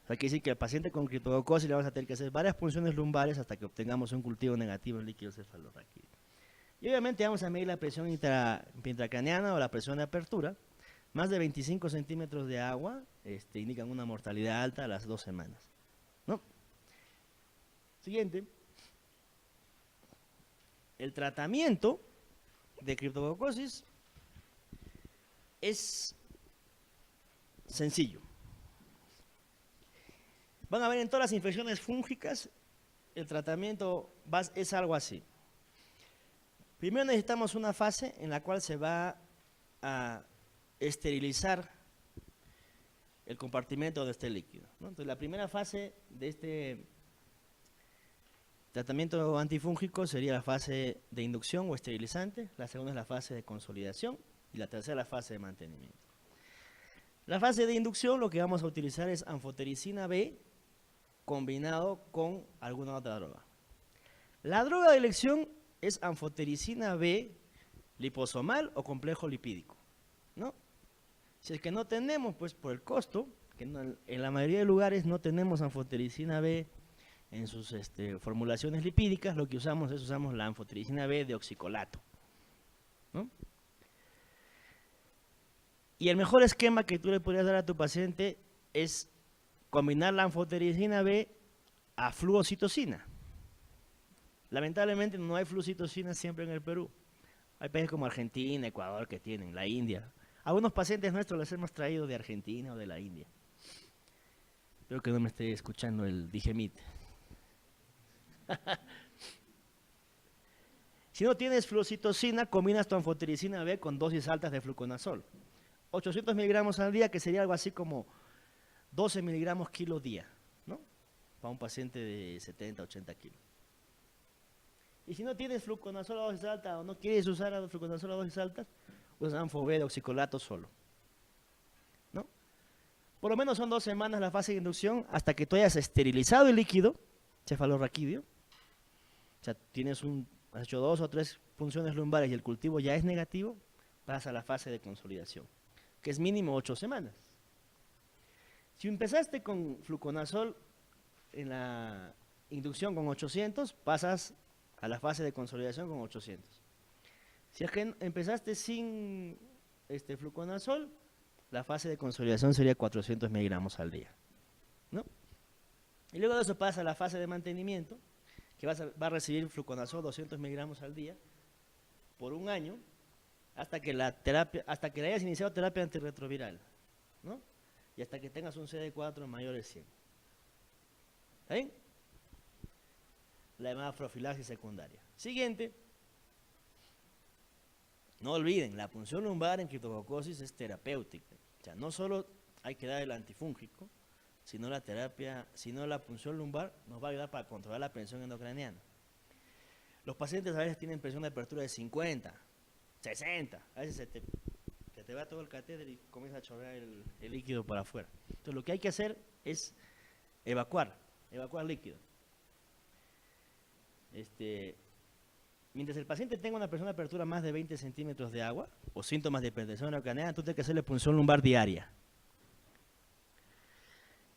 Speaker 1: O sea, quiere decir que al paciente con criptococosis le vamos a tener que hacer varias punciones lumbares hasta que obtengamos un cultivo negativo en líquido cefalorraquídeo. Y obviamente vamos a medir la presión intracraneana o la presión de apertura. Más de 25 centímetros de agua indican una mortalidad alta a las 2 semanas, ¿no? Siguiente. El tratamiento de criptococosis es sencillo. Van a ver en todas las infecciones fúngicas, el tratamiento es algo así. Primero necesitamos una fase en la cual se va a esterilizar el compartimento de este líquido, ¿no? Entonces la primera fase de este tratamiento antifúngico sería la fase de inducción o esterilizante, la segunda es la fase de consolidación y la tercera la fase de mantenimiento. La fase de inducción lo que vamos a utilizar es anfotericina B combinado con alguna otra droga. La droga de elección es anfotericina B liposomal o complejo lipídico, ¿no? Si es que no tenemos, pues por el costo, que en la mayoría de lugares no tenemos anfotericina B en sus formulaciones lipídicas, lo que usamos la anfotericina B de oxicolato, ¿no? Y el mejor esquema que tú le podrías dar a tu paciente es combinar la anfotericina B a fluocitocina. Lamentablemente no hay fluocitocina siempre en el Perú. Hay países como Argentina, Ecuador que tienen, la India. Algunos pacientes nuestros les hemos traído de Argentina o de la India. Espero que no me esté escuchando el Digemit. Si no tienes fluocitocina, combinas tu anfotericina B con dosis altas de fluconazol. 800 miligramos al día, que sería algo así como 12 miligramos kilo día, ¿no? Para un paciente de 70, 80 kilos. Y si no tienes fluconazol a dosis altas o no quieres usar el fluconazol a dosis altas, usas Anfo-B de oxicolato solo, ¿no? Por lo menos son 2 semanas la fase de inducción hasta que tú hayas esterilizado el líquido cefalorraquídeo. O sea, has hecho 2 o 3 punciones lumbares y el cultivo ya es negativo, vas a la fase de consolidación, que es mínimo 8 semanas. Si empezaste con fluconazol en la inducción con 800, pasas a la fase de consolidación con 800. Si es que empezaste sin fluconazol, la fase de consolidación sería 400 miligramos al día, ¿no? Y luego de eso pasa a la fase de mantenimiento, que va a recibir fluconazol 200 miligramos al día por un año hasta que le hayas iniciado terapia antirretroviral, ¿no? Y hasta que tengas un CD4 mayor de 100. ¿Está bien? La llamada profilaxis secundaria. Siguiente. No olviden, la punción lumbar en criptococosis es terapéutica. O sea, no solo hay que dar el antifúngico, sino la punción lumbar nos va a ayudar para controlar la presión endocraniana. Los pacientes a veces tienen presión de apertura de 50, 60, a veces se te va todo el catéter y comienza a chorrear el líquido para afuera. Entonces lo que hay que hacer es evacuar líquido. Mientras el paciente tenga una presión de apertura más de 20 centímetros de agua o síntomas de hipertensión endocraniana, tú tienes que hacerle punción lumbar diaria.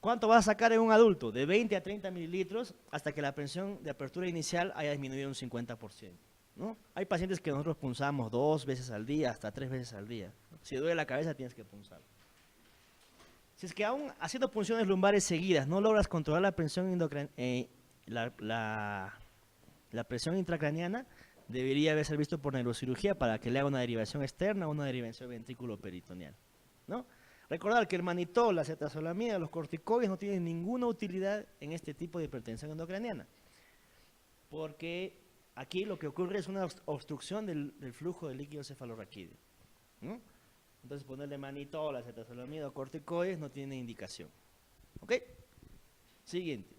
Speaker 1: ¿Cuánto vas a sacar en un adulto? De 20 a 30 mililitros hasta que la presión de apertura inicial haya disminuido un 50%. ¿No? Hay pacientes que nosotros punzamos 2 veces al día, hasta 3 veces al día. Si duele la cabeza, tienes que punzar. Si es que aún haciendo punciones lumbares seguidas no logras controlar la presión la presión intracraniana, debería ser visto por neurocirugía para que le haga una derivación externa o una derivación ventrículo-peritoneal, ¿no? Recordar que el manitol, la cetazolamida, los corticoides no tienen ninguna utilidad en este tipo de hipertensión endocraniana, porque aquí lo que ocurre es una obstrucción del flujo de líquido cefalorraquídeo, ¿no? Entonces ponerle manitol, acetazolamida o corticoides no tiene indicación. ¿Ok? Siguiente.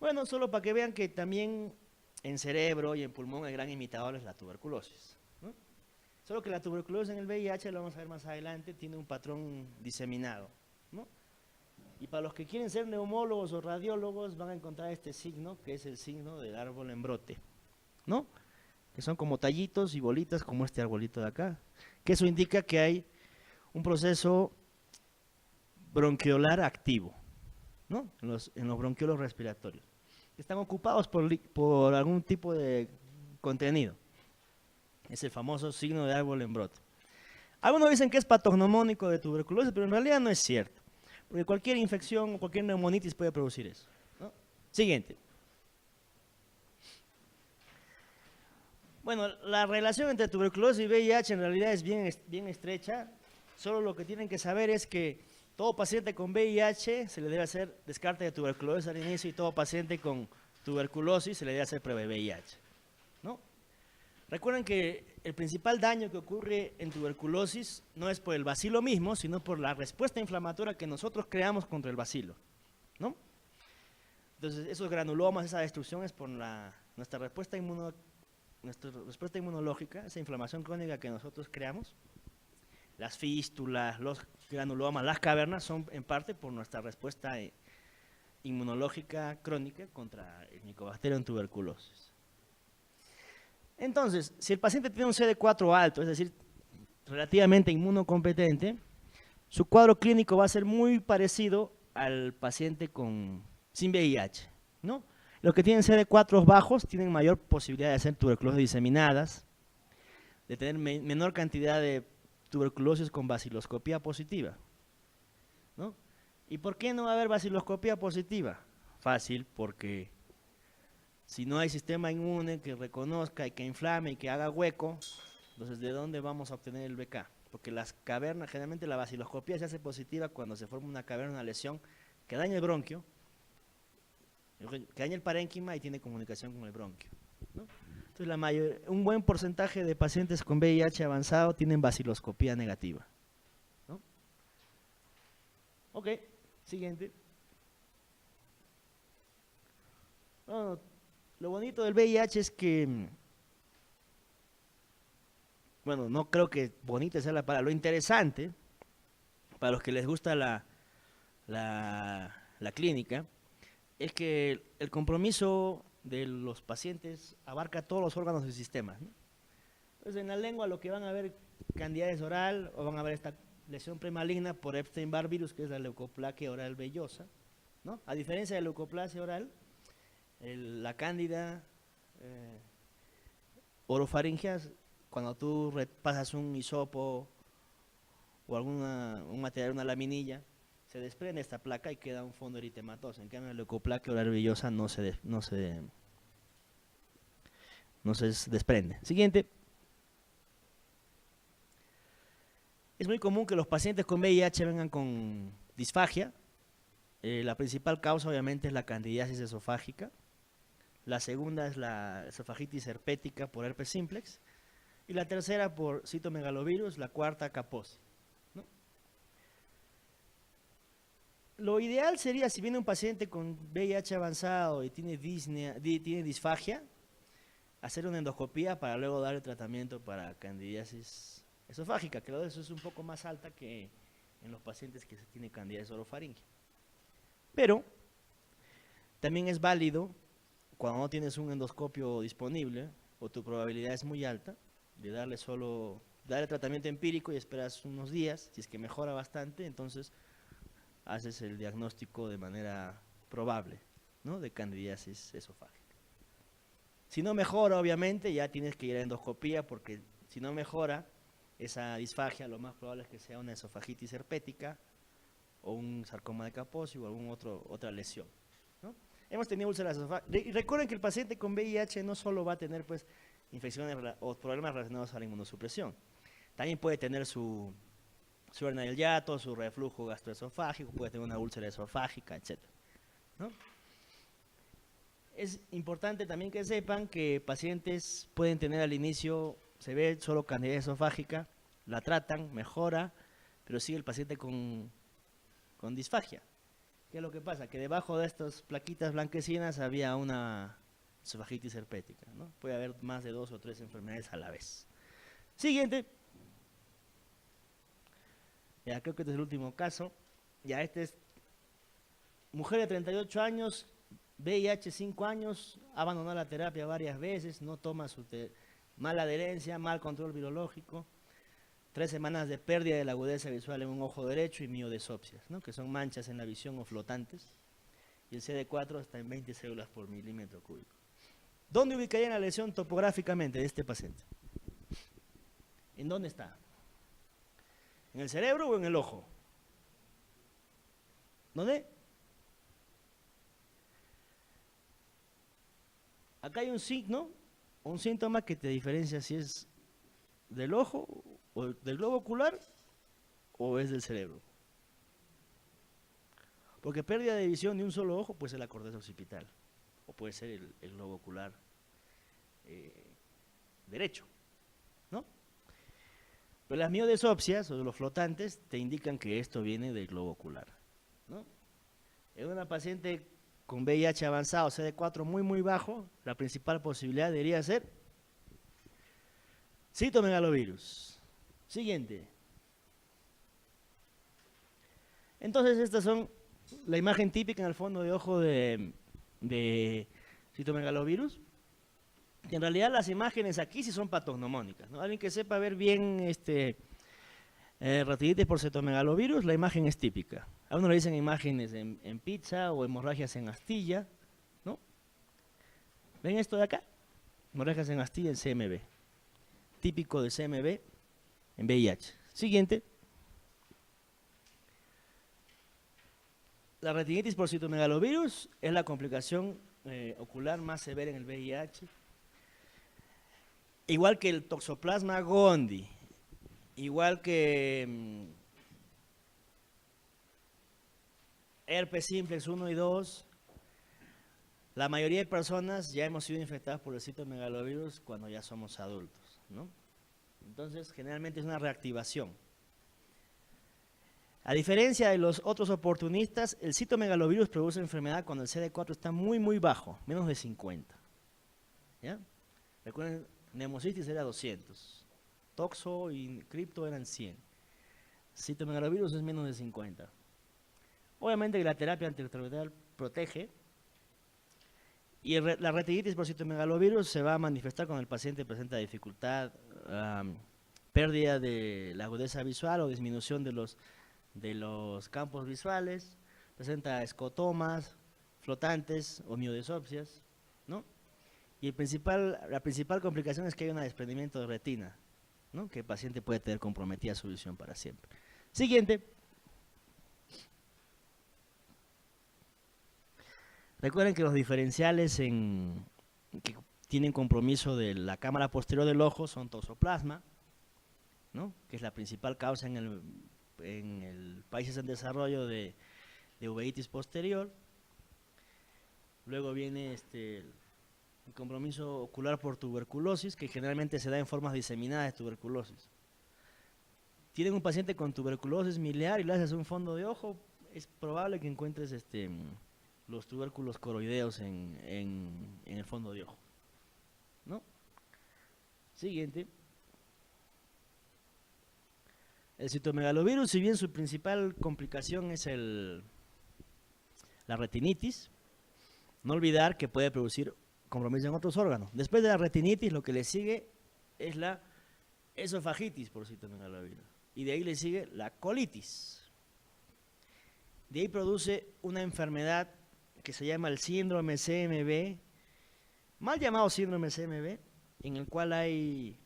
Speaker 1: Bueno, solo para que vean que también en cerebro y en pulmón el gran imitador es la tuberculosis, ¿no? Solo que la tuberculosis en el VIH, lo vamos a ver más adelante, tiene un patrón diseminado, ¿no? Y para los que quieren ser neumólogos o radiólogos van a encontrar este signo, que es el signo del árbol en brote, ¿no? Que son como tallitos y bolitas como este arbolito de acá, que eso indica que hay un proceso bronquiolar activo, ¿no? En los bronquiolos respiratorios, que están ocupados por algún tipo de contenido. Es el famoso signo de árbol en brote. Algunos dicen que es patognomónico de tuberculosis, pero en realidad no es cierto, porque cualquier infección o cualquier neumonitis puede producir eso, ¿no? Siguiente. Bueno, la relación entre tuberculosis y VIH en realidad es bien estrecha. Solo lo que tienen que saber es que todo paciente con VIH se le debe hacer descarte de tuberculosis al inicio y todo paciente con tuberculosis se le debe hacer prueba de VIH, ¿no? Recuerden que el principal daño que ocurre en tuberculosis no es por el bacilo mismo, sino por la respuesta inflamatoria que nosotros creamos contra el bacilo, ¿no? Entonces, esos granulomas, esa destrucción es por nuestra respuesta inmunológica, esa inflamación crónica que nosotros creamos. Las fístulas, los granulomas, las cavernas son en parte por nuestra respuesta inmunológica crónica contra el Mycobacterium en tuberculosis. Entonces, si el paciente tiene un CD4 alto, es decir, relativamente inmunocompetente, su cuadro clínico va a ser muy parecido al paciente sin VIH, ¿no? Los que tienen CD4 bajos tienen mayor posibilidad de hacer tuberculosis diseminadas, de tener menor cantidad de tuberculosis con baciloscopía positiva, ¿no? ¿Y por qué no va a haber baciloscopía positiva? Fácil, porque si no hay sistema inmune que reconozca y que inflame y que haga hueco, entonces ¿de dónde vamos a obtener el BK? Porque las cavernas, generalmente la baciloscopía se hace positiva cuando se forma una caverna, una lesión que daña el bronquio, que daña el parénquima y tiene comunicación con el bronquio, ¿no? Entonces un buen porcentaje de pacientes con VIH avanzado tienen baciloscopía negativa, ¿no? Ok, siguiente. Bueno, lo bonito del VIH es que, bueno, no creo que bonita sea la palabra, lo interesante, para los que les gusta la clínica, es que el compromiso de los pacientes abarca todos los órganos del sistema, ¿no? Entonces, en la lengua lo que van a ver candidiasis oral o van a ver esta lesión premaligna por Epstein-Barr virus, que es la leucoplaquia oral vellosa, ¿no? A diferencia de la leucoplasia oral, la cándida orofaringia, cuando tú pasas un hisopo o un material, una laminilla, se desprende esta placa y queda un fondo eritematoso. En cambio, la leucoplaquia oral villosa no se desprende. Siguiente. Es muy común que los pacientes con VIH vengan con disfagia. La principal causa obviamente es la candidiasis esofágica. La segunda es la esofagitis herpética por herpes simplex. Y la tercera por citomegalovirus, la cuarta kaposi, ¿no? Lo ideal sería, si viene un paciente con VIH avanzado y tiene disfagia, hacer una endoscopía para luego dar el tratamiento para candidiasis esofágica, que la dosis es un poco más alta que en los pacientes que se tiene candidiasis orofaringe. Pero también es válido, cuando no tienes un endoscopio disponible o tu probabilidad es muy alta, de darle tratamiento empírico y esperas unos días. Si es que mejora bastante, entonces haces el diagnóstico de manera probable, ¿no?, de candidiasis esofágica. Si no mejora, obviamente, ya tienes que ir a endoscopía, porque si no mejora esa disfagia, lo más probable es que sea una esofagitis herpética o un sarcoma de Kaposi o alguna otra lesión, ¿no? Hemos tenido úlceras esofágicas. Y recuerden que el paciente con VIH no solo va a tener pues infecciones o problemas relacionados a la inmunosupresión, también puede tener su hernia del hiato, su reflujo gastroesofágico, puede tener una úlcera esofágica, etc., ¿no? Es importante también que sepan que pacientes pueden tener al inicio, se ve solo candidiasis esofágica, la tratan, mejora, pero sigue el paciente con disfagia. ¿Qué es lo que pasa? Que debajo de estas plaquitas blanquecinas había una esofagitis herpética, ¿no? Puede haber más de 2 o 3 enfermedades a la vez. Siguiente. Ya creo que este es el último caso. Ya este es mujer de 38 años, VIH 5 años, abandonó la terapia varias veces, no toma mala adherencia, mal control virológico, 3 semanas de pérdida de la agudeza visual en un ojo derecho y miodesopsias, ¿no?, que son manchas en la visión o flotantes, y el CD4 está en 20 células por milímetro cúbico. ¿Dónde ubicaría la lesión topográficamente de este paciente? ¿En dónde está? ¿En el cerebro o en el ojo? ¿Dónde? Acá hay un signo, un síntoma que te diferencia si es del ojo o del globo ocular o es del cerebro. Porque pérdida de visión de un solo ojo puede ser la corteza occipital o puede ser el globo ocular derecho, ¿no? Pero las miodesopsias o los flotantes te indican que esto viene del globo ocular, ¿no? En una paciente con VIH avanzado, CD4 muy bajo, la principal posibilidad debería ser citomegalovirus. Siguiente. Entonces estas son la imagen típica en el fondo de ojo de citomegalovirus. Y en realidad las imágenes aquí sí son patognomónicas, ¿no? Alguien que sepa ver bien retinitis por citomegalovirus, la imagen es típica. A uno le dicen imágenes en pizza o hemorragias en astilla, ¿no? ¿Ven esto de acá? Hemorragias en astilla en CMV. Típico de CMV en VIH. Siguiente. La retinitis por citomegalovirus es la complicación ocular más severa en el VIH. Igual que el toxoplasma gondii, igual que herpes simplex 1 y 2, la mayoría de personas ya hemos sido infectadas por el citomegalovirus cuando ya somos adultos, ¿no? Entonces, generalmente es una reactivación. A diferencia de los otros oportunistas, el citomegalovirus produce enfermedad cuando el CD4 está muy bajo, menos de 50. ¿Ya? Recuerden, neumocitis era 200, toxo y cripto eran 100. Citomegalovirus es menos de 50. Obviamente que la terapia antirretroviral protege, y la retinitis por citomegalovirus se va a manifestar cuando el paciente presenta dificultad, pérdida de la agudeza visual o disminución de los campos visuales, presenta escotomas, flotantes o miodesopsias, ¿no? Y la principal complicación es que hay un desprendimiento de retina, ¿no?, que el paciente puede tener comprometida su visión para siempre. Siguiente. Recuerden que los diferenciales que tienen compromiso de la cámara posterior del ojo son toxoplasma, ¿no? Que es la principal causa en el países en desarrollo de uveitis posterior. Luego viene el compromiso ocular por tuberculosis, que generalmente se da en formas diseminadas de tuberculosis. Tienen un paciente con tuberculosis miliar y le haces un fondo de ojo, es probable que encuentres los tubérculos coroideos en el fondo de ojo, ¿no? Siguiente. El citomegalovirus, si bien su principal complicación es la retinitis, no olvidar que puede producir compromiso en otros órganos. Después de la retinitis, lo que le sigue es la esofagitis por citomegalovirus. Y de ahí le sigue la colitis. De ahí produce una enfermedad que se llama el síndrome CMV, mal llamado síndrome CMV, en el cual hay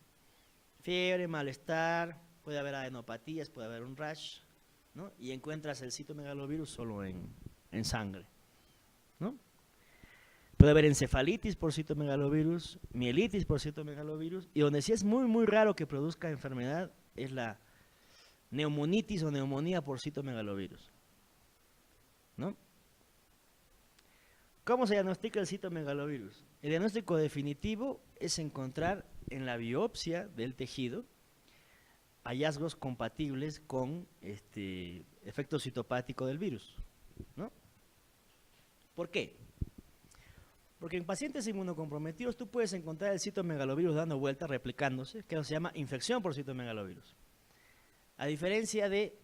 Speaker 1: fiebre, malestar, puede haber adenopatías, puede haber un rash, ¿no? Y encuentras el citomegalovirus solo en sangre, ¿no? Puede haber encefalitis por citomegalovirus, mielitis por citomegalovirus, y donde sí es muy, muy raro que produzca enfermedad es la neumonitis o neumonía por citomegalovirus, ¿no? ¿Cómo se diagnostica el citomegalovirus? El diagnóstico definitivo es encontrar en la biopsia del tejido hallazgos compatibles con efecto citopático del virus, ¿no? ¿Por qué? Porque en pacientes inmunocomprometidos tú puedes encontrar el citomegalovirus dando vueltas, replicándose, que se llama infección por citomegalovirus. A diferencia de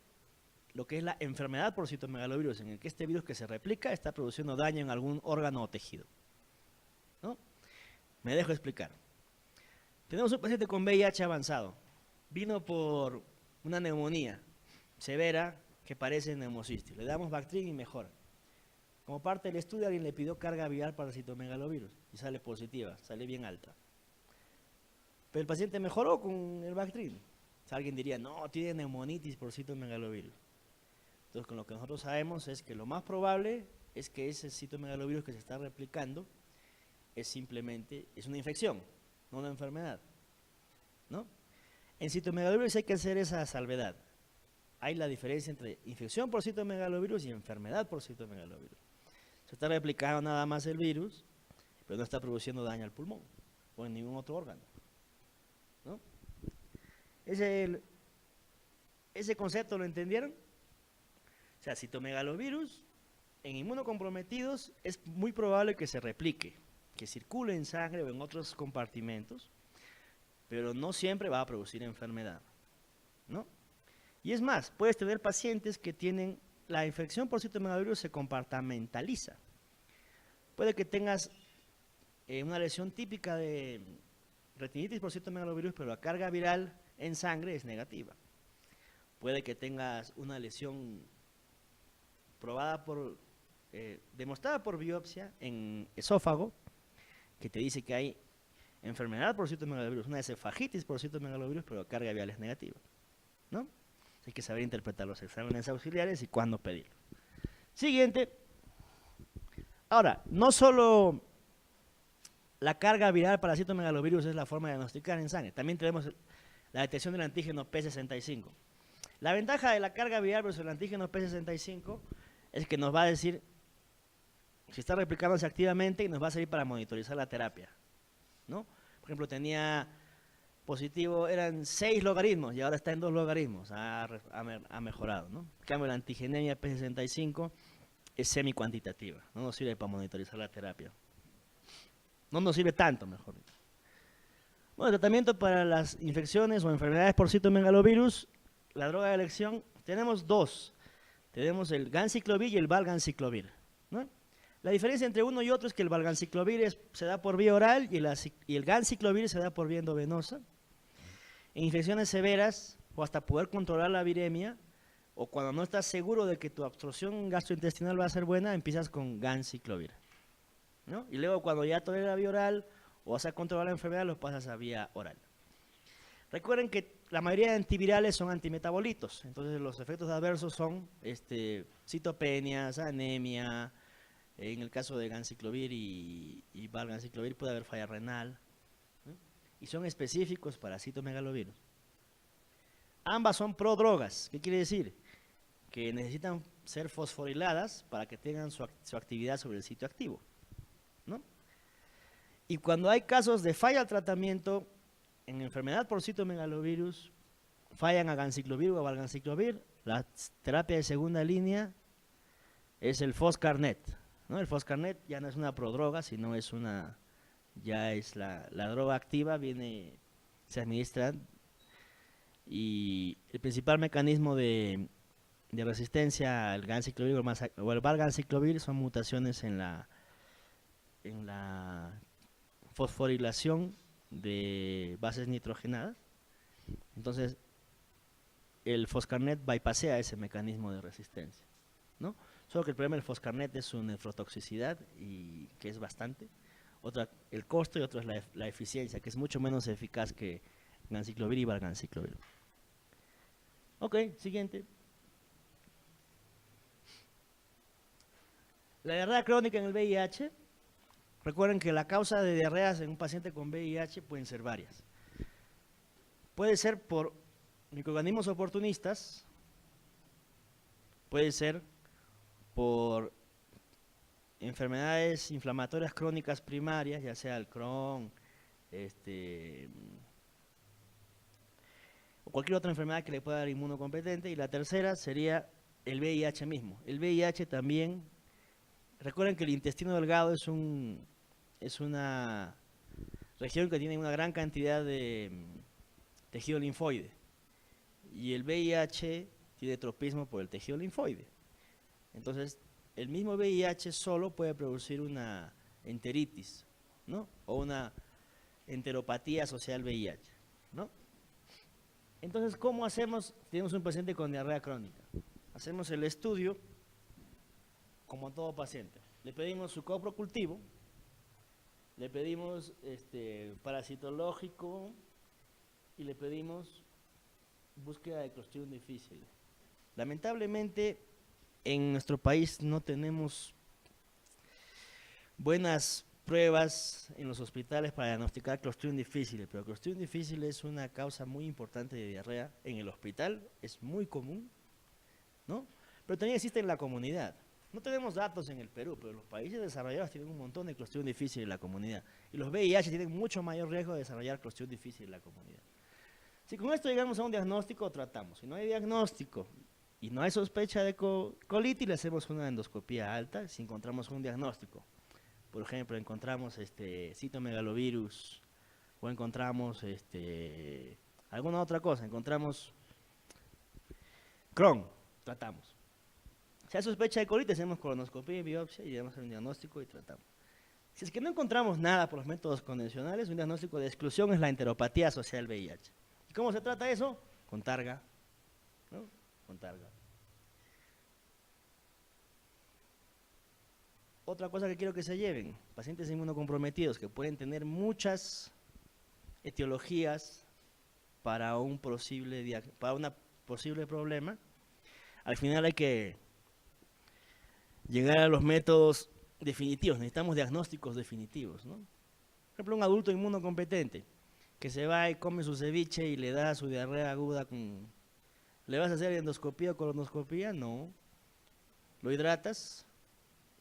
Speaker 1: lo que es la enfermedad por citomegalovirus, en el que este virus que se replica está produciendo daño en algún órgano o tejido, ¿no? Me dejo explicar. Tenemos un paciente con VIH avanzado. Vino por una neumonía severa que parece neumocistis. Le damos Bactrim y mejora. Como parte del estudio, alguien le pidió carga viral para citomegalovirus y sale positiva, sale bien alta. Pero el paciente mejoró con el Bactrim. O sea, alguien diría, no, tiene neumonitis por citomegalovirus. Entonces, con lo que nosotros sabemos es que lo más probable es que ese citomegalovirus que se está replicando es una infección, no una enfermedad, ¿no? En citomegalovirus hay que hacer esa salvedad. Hay la diferencia entre infección por citomegalovirus y enfermedad por citomegalovirus. Se está replicando nada más el virus, pero no está produciendo daño al pulmón o en ningún otro órgano, ¿no? Ese concepto, ¿lo entendieron? O sea, citomegalovirus en inmunocomprometidos es muy probable que se replique, que circule en sangre o en otros compartimentos, pero no siempre va a producir enfermedad, ¿no? Y es más, puedes tener pacientes que tienen la infección por citomegalovirus se compartimentaliza. Puede que tengas una lesión típica de retinitis por citomegalovirus, pero la carga viral en sangre es negativa. Puede que tengas una lesión demostrada por biopsia en esófago, que te dice que hay enfermedad por citomegalovirus, una esofagitis por citomegalovirus, pero la carga viral es negativa, ¿no? Hay que saber interpretar los exámenes auxiliares y cuándo pedirlo. Siguiente. Ahora, no solo la carga viral para citomegalovirus es la forma de diagnosticar en sangre, también tenemos la detección del antígeno P65. La ventaja de la carga viral versus el antígeno P65 es que nos va a decir si está replicándose activamente y nos va a servir para monitorizar la terapia, ¿no? Por ejemplo, tenía positivo, eran 6 logaritmos y ahora está en 2 logaritmos, ha mejorado, ¿no? En cambio, la antigenemia P65 es semi-cuantitativa, no nos sirve para monitorizar la terapia. No nos sirve tanto, mejor dicho. Bueno, el tratamiento para las infecciones o enfermedades por citomegalovirus, la droga de elección, tenemos 2. Tenemos el ganciclovir y el valganciclovir, ¿no? La diferencia entre uno y otro es que el valganciclovir se da por vía oral y el ganciclovir se da por vía endovenosa. En infecciones severas o hasta poder controlar la viremia, o cuando no estás seguro de que tu absorción gastrointestinal va a ser buena, empiezas con ganciclovir, ¿no? Y luego cuando ya tolera la vía oral o vas a controlar la enfermedad, los pasas a vía oral. Recuerden que la mayoría de antivirales son antimetabolitos, entonces los efectos adversos son citopenias, anemia, En el caso de ganciclovir y valganciclovir puede haber falla renal, ¿no? Y son específicos para citomegalovirus. Ambas son prodrogas. ¿Qué quiere decir? Que necesitan ser fosforiladas para que tengan su actividad sobre el sitio activo, ¿no? Y cuando hay casos de falla al tratamiento, en enfermedad por citomegalovirus, fallan a ganciclovir o a valganciclovir, la terapia de segunda línea es el Foscarnet, ¿no? El Foscarnet ya no es una prodroga, sino es ya es la droga activa, se administra, y el principal mecanismo de resistencia al ganciclovir o al valganciclovir son mutaciones en la fosforilación de bases nitrogenadas. Entonces, el Foscarnet bypassea ese mecanismo de resistencia, ¿no? Solo que el problema del Foscarnet es su nefrotoxicidad, y que es bastante. El costo, y otro es la eficiencia, que es mucho menos eficaz que ganciclovir y valganciclovir. Ok, siguiente. La diarrea crónica en el VIH. Recuerden que la causa de diarreas en un paciente con VIH pueden ser varias. Puede ser por microorganismos oportunistas, puede ser por enfermedades inflamatorias crónicas primarias, ya sea el Crohn, o cualquier otra enfermedad que le pueda dar inmunocompetente. Y la tercera sería el VIH mismo. El VIH también, recuerden que el intestino delgado es una región que tiene una gran cantidad de tejido linfoide, y el VIH tiene tropismo por el tejido linfoide. Entonces, el mismo VIH solo puede producir una enteritis, ¿no? O una enteropatía asociada al VIH, ¿no? Entonces, ¿cómo hacemos? Tenemos un paciente con diarrea crónica. Hacemos el estudio como todo paciente. Le pedimos su coprocultivo, le pedimos parasitológico, y le pedimos búsqueda de Clostridium difficile. Lamentablemente, en nuestro país no tenemos buenas pruebas en los hospitales para diagnosticar Clostridium difficile, pero Clostridium difficile es una causa muy importante de diarrea en el hospital, es muy común, ¿no? Pero también existe en la comunidad. No tenemos datos en el Perú, pero los países desarrollados tienen un montón de Clostridium difficile en la comunidad. Y los VIH tienen mucho mayor riesgo de desarrollar Clostridium difficile en la comunidad. Si con esto llegamos a un diagnóstico, tratamos. Si no hay diagnóstico y no hay sospecha de colitis, le hacemos una endoscopía alta. Si encontramos un diagnóstico, por ejemplo, encontramos citomegalovirus, o encontramos alguna otra cosa, encontramos Crohn, tratamos. Si hay sospecha de colitis, hacemos colonoscopia y biopsia y damos un diagnóstico y tratamos. Si es que no encontramos nada por los métodos convencionales, un diagnóstico de exclusión es la enteropatía asociada al VIH. ¿Y cómo se trata eso? Con targa, ¿no? Con targa. Otra cosa que quiero que se lleven: pacientes inmunocomprometidos que pueden tener muchas etiologías para un posible problema. Al final hay que llegar a los métodos definitivos, necesitamos diagnósticos definitivos, ¿no? Por ejemplo, un adulto inmunocompetente que se va y come su ceviche y le da su diarrea aguda ¿le vas a hacer endoscopía o colonoscopía? No. Lo hidratas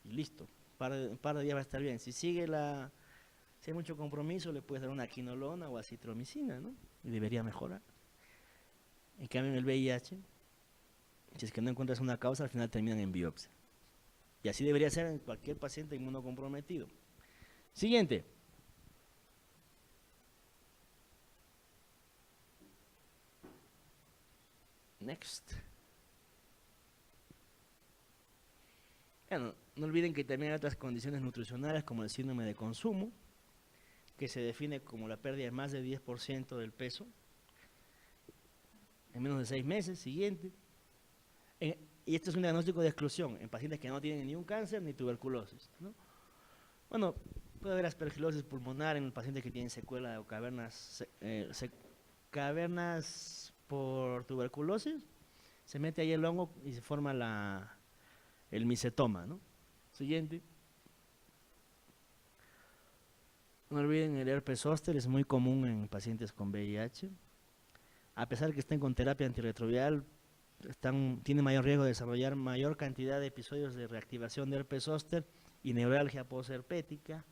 Speaker 1: y listo. Un par de días va a estar bien. Si hay mucho compromiso, le puedes dar una quinolona o acitromicina, ¿no? Y debería mejorar. En cambio, en el VIH, si es que no encuentras una causa, al final terminan en biopsia. Y así debería ser en cualquier paciente inmunocomprometido. Siguiente. Next. Bueno, no olviden que también hay otras condiciones nutricionales como el síndrome de consumo, que se define como la pérdida de más de 10% del peso en menos de 6 meses. Siguiente. Y este es un diagnóstico de exclusión en pacientes que no tienen ni un cáncer ni tuberculosis, ¿no? Bueno, puede haber aspergilosis pulmonar en pacientes que tienen secuela o cavernas por tuberculosis. Se mete ahí el hongo y se forma el micetoma, ¿no? Siguiente. No olviden, el herpes zóster es muy común en pacientes con VIH. A pesar que estén con terapia antirretroviral, tienen mayor riesgo de desarrollar mayor cantidad de episodios de reactivación de herpes zóster y neuralgia posherpética.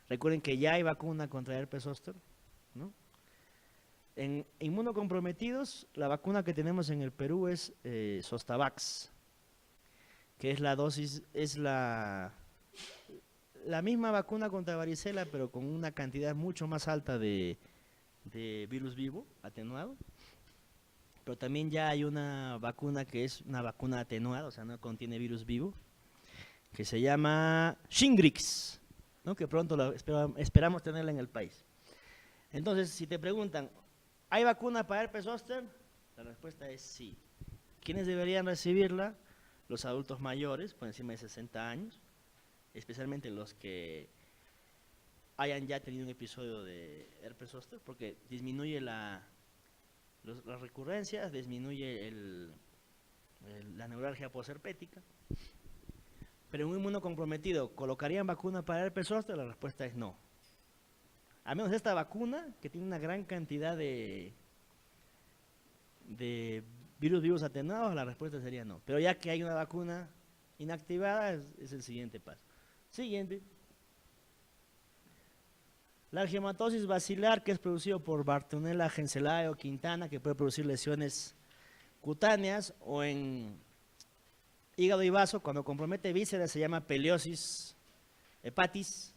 Speaker 1: Recuerden que ya hay vacuna contra herpes zóster, ¿no? En inmunocomprometidos, la vacuna que tenemos en el Perú es Zostavax, que es la misma vacuna contra varicela, pero con una cantidad mucho más alta de virus vivo atenuado. Pero también ya hay una vacuna que es una vacuna atenuada, o sea, no contiene virus vivo, que se llama Shingrix, ¿no? Que pronto esperamos tenerla en el país. Entonces, si te preguntan, ¿hay vacuna para herpes zóster? La respuesta es sí. ¿Quiénes deberían recibirla? Los adultos mayores, por encima de 60 años, especialmente los que hayan ya tenido un episodio de herpes zóster, porque disminuye las recurrencias, disminuye la neuralgia posherpética. Pero en un inmunocomprometido, ¿colocarían vacuna para herpes zóster? La respuesta es no. A menos esta vacuna, que tiene una gran cantidad de virus vivos atenuados, la respuesta sería no. Pero ya que hay una vacuna inactivada, es el siguiente paso. Siguiente. La angiomatosis basilar, que es producido por Bartonella, Genselae o Quintana, que puede producir lesiones cutáneas o en hígado y vaso. Cuando compromete vísceras se llama peliosis hepatis,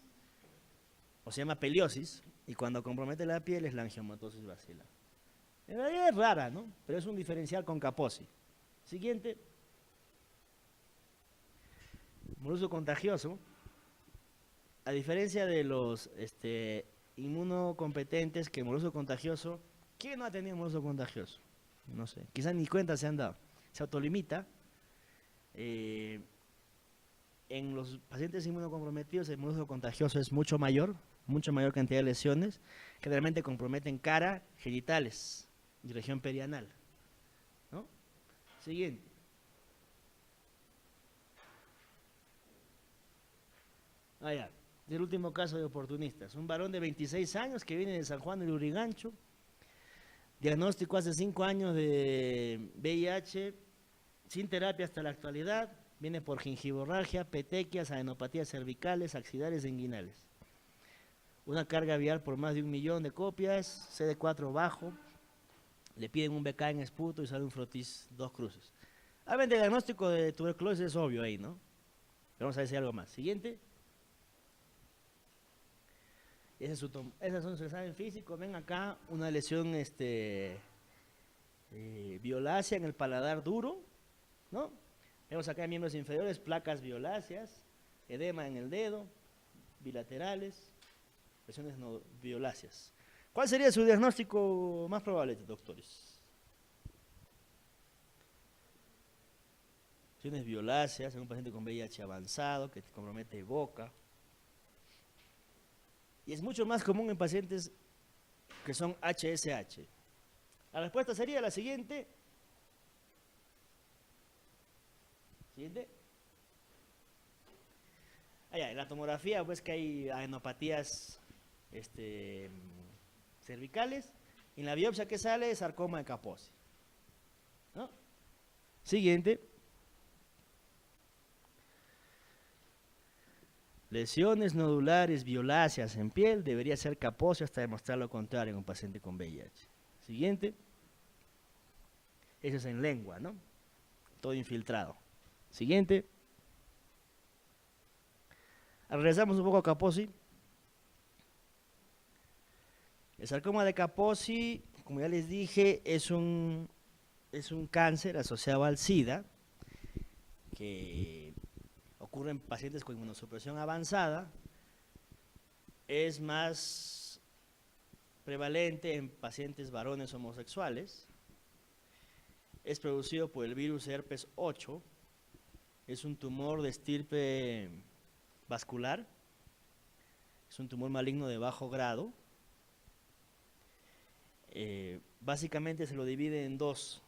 Speaker 1: o se llama peliosis, y cuando compromete la piel es la angiomatosis basilar. En realidad es rara, ¿no? Pero es un diferencial con Kaposi. Siguiente. Molusco contagioso. A diferencia de los inmunocompetentes, que molusco contagioso, ¿quién no ha tenido molusco contagioso? No sé, quizás ni cuenta se han dado. Se autolimita. En los pacientes inmunocomprometidos el molusco contagioso es mucho mayor cantidad de lesiones, que realmente comprometen cara, genitales y región perianal, ¿no? Siguiente. Ya. El último caso de oportunistas. Un varón de 26 años que viene de San Juan de Lurigancho, diagnóstico hace 5 años de VIH, sin terapia hasta la actualidad, viene por gingivorragia, petequias, adenopatías cervicales, axilares e inguinales. Una carga vial por más de 1 millón de copias, CD4 bajo, le piden un BK en esputo y sale un frotis 2 cruces. Obviamente el diagnóstico de tuberculosis es obvio ahí, ¿no? Pero vamos a decir algo más. Siguiente. Ese es un examen físico. Ven acá una lesión violácea en el paladar duro, ¿no? Vemos acá en miembros inferiores placas violáceas, edema en el dedo, bilaterales, lesiones no violáceas. ¿Cuál sería su diagnóstico más probable, doctores? Lesiones violáceas en un paciente con VIH avanzado que compromete boca. Y es mucho más común en pacientes que son HSH. La respuesta sería la siguiente. Siguiente. En la tomografía pues que hay adenopatías cervicales. En la biopsia que sale, sarcoma de Kaposi, ¿no? Siguiente. Lesiones nodulares violáceas en piel, debería ser Kaposi hasta demostrar lo contrario en un paciente con VIH. Siguiente. Eso es en lengua, ¿no? Todo infiltrado. Siguiente. Regresamos un poco a Kaposi. El sarcoma de Kaposi, como ya les dije, es un cáncer asociado al SIDA, que ocurre en pacientes con inmunosupresión avanzada, es más prevalente en pacientes varones homosexuales, es producido por el virus herpes 8, es un tumor de estirpe vascular, es un tumor maligno de bajo grado. Básicamente se lo divide en dos,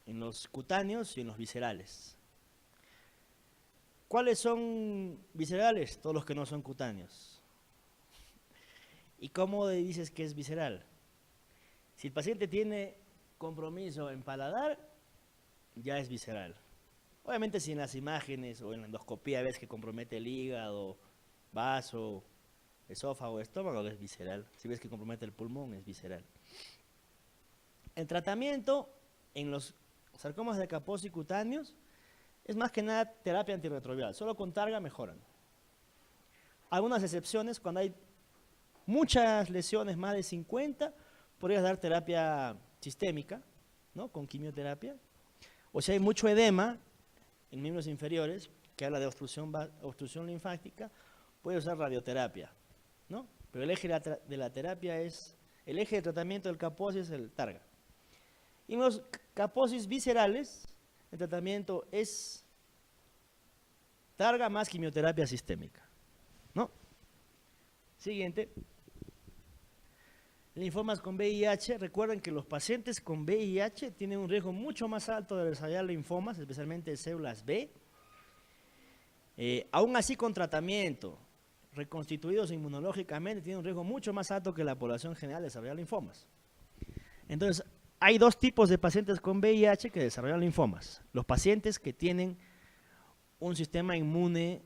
Speaker 1: en los cutáneos y en los viscerales. ¿Cuáles son viscerales? Todos los que no son cutáneos. ¿Y cómo dices que es visceral? Si el paciente tiene compromiso en paladar, ya es visceral. Obviamente si en las imágenes o en la endoscopía ves que compromete el hígado, vaso, esófago, estómago, es visceral. Si ves que compromete el pulmón, es visceral. El tratamiento en los sarcomas de Kaposi cutáneos es más que nada terapia antirretroviral. Solo con targa mejoran. Algunas excepciones, cuando hay muchas lesiones, más de 50, podrías dar terapia sistémica, ¿no? Con quimioterapia. O si hay mucho edema en miembros inferiores, que habla de obstrucción linfática, puedes usar radioterapia, ¿no? Pero el eje de la terapia es, el eje de tratamiento del Kaposi es el targa. Y en los Kaposis viscerales, el tratamiento es targa más quimioterapia sistémica, ¿no? Siguiente. Linfomas con VIH. Recuerden que los pacientes con VIH tienen un riesgo mucho más alto de desarrollar linfomas, especialmente de células B. Aún así, con tratamiento, reconstituidos inmunológicamente, tienen un riesgo mucho más alto que la población general de desarrollar linfomas. Entonces, hay dos tipos de pacientes con VIH que desarrollan linfomas. Los pacientes que tienen un sistema inmune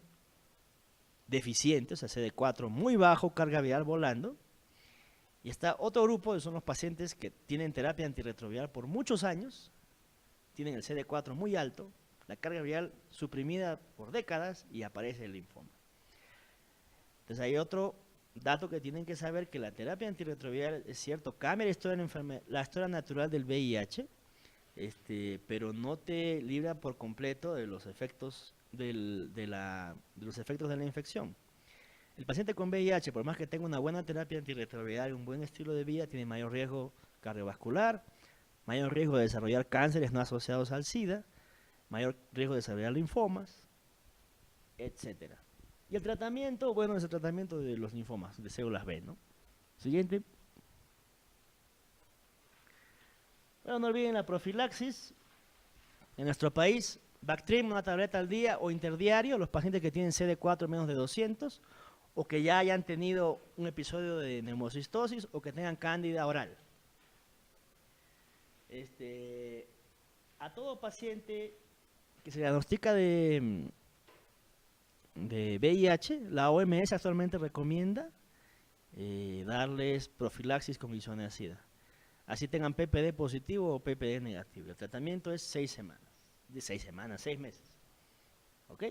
Speaker 1: deficiente, o sea, CD4 muy bajo, carga viral volando. Y está otro grupo, que son los pacientes que tienen terapia antirretroviral por muchos años, tienen el CD4 muy alto, la carga viral suprimida por décadas y aparece el linfoma. Entonces hay otro dato que tienen que saber, que la terapia antirretroviral, es cierto, cambia la historia natural del VIH, pero no te libra por completo de los efectos de la infección. El paciente con VIH, por más que tenga una buena terapia antirretroviral y un buen estilo de vida, tiene mayor riesgo cardiovascular, mayor riesgo de desarrollar cánceres no asociados al SIDA, mayor riesgo de desarrollar linfomas, etc. Y el tratamiento, bueno, es el tratamiento de los linfomas, de células B, ¿no? Siguiente. Bueno, no olviden la profilaxis. En nuestro país, Bactrim, una tableta al día o interdiario, los pacientes que tienen CD4 menos de 200, o que ya hayan tenido un episodio de neumocistosis o que tengan cándida oral. A todo paciente que se diagnostica de VIH, la OMS actualmente recomienda darles profilaxis con isoniazida. Así tengan PPD positivo o PPD negativo. El tratamiento es 6 semanas. De 6 meses. ¿Ok?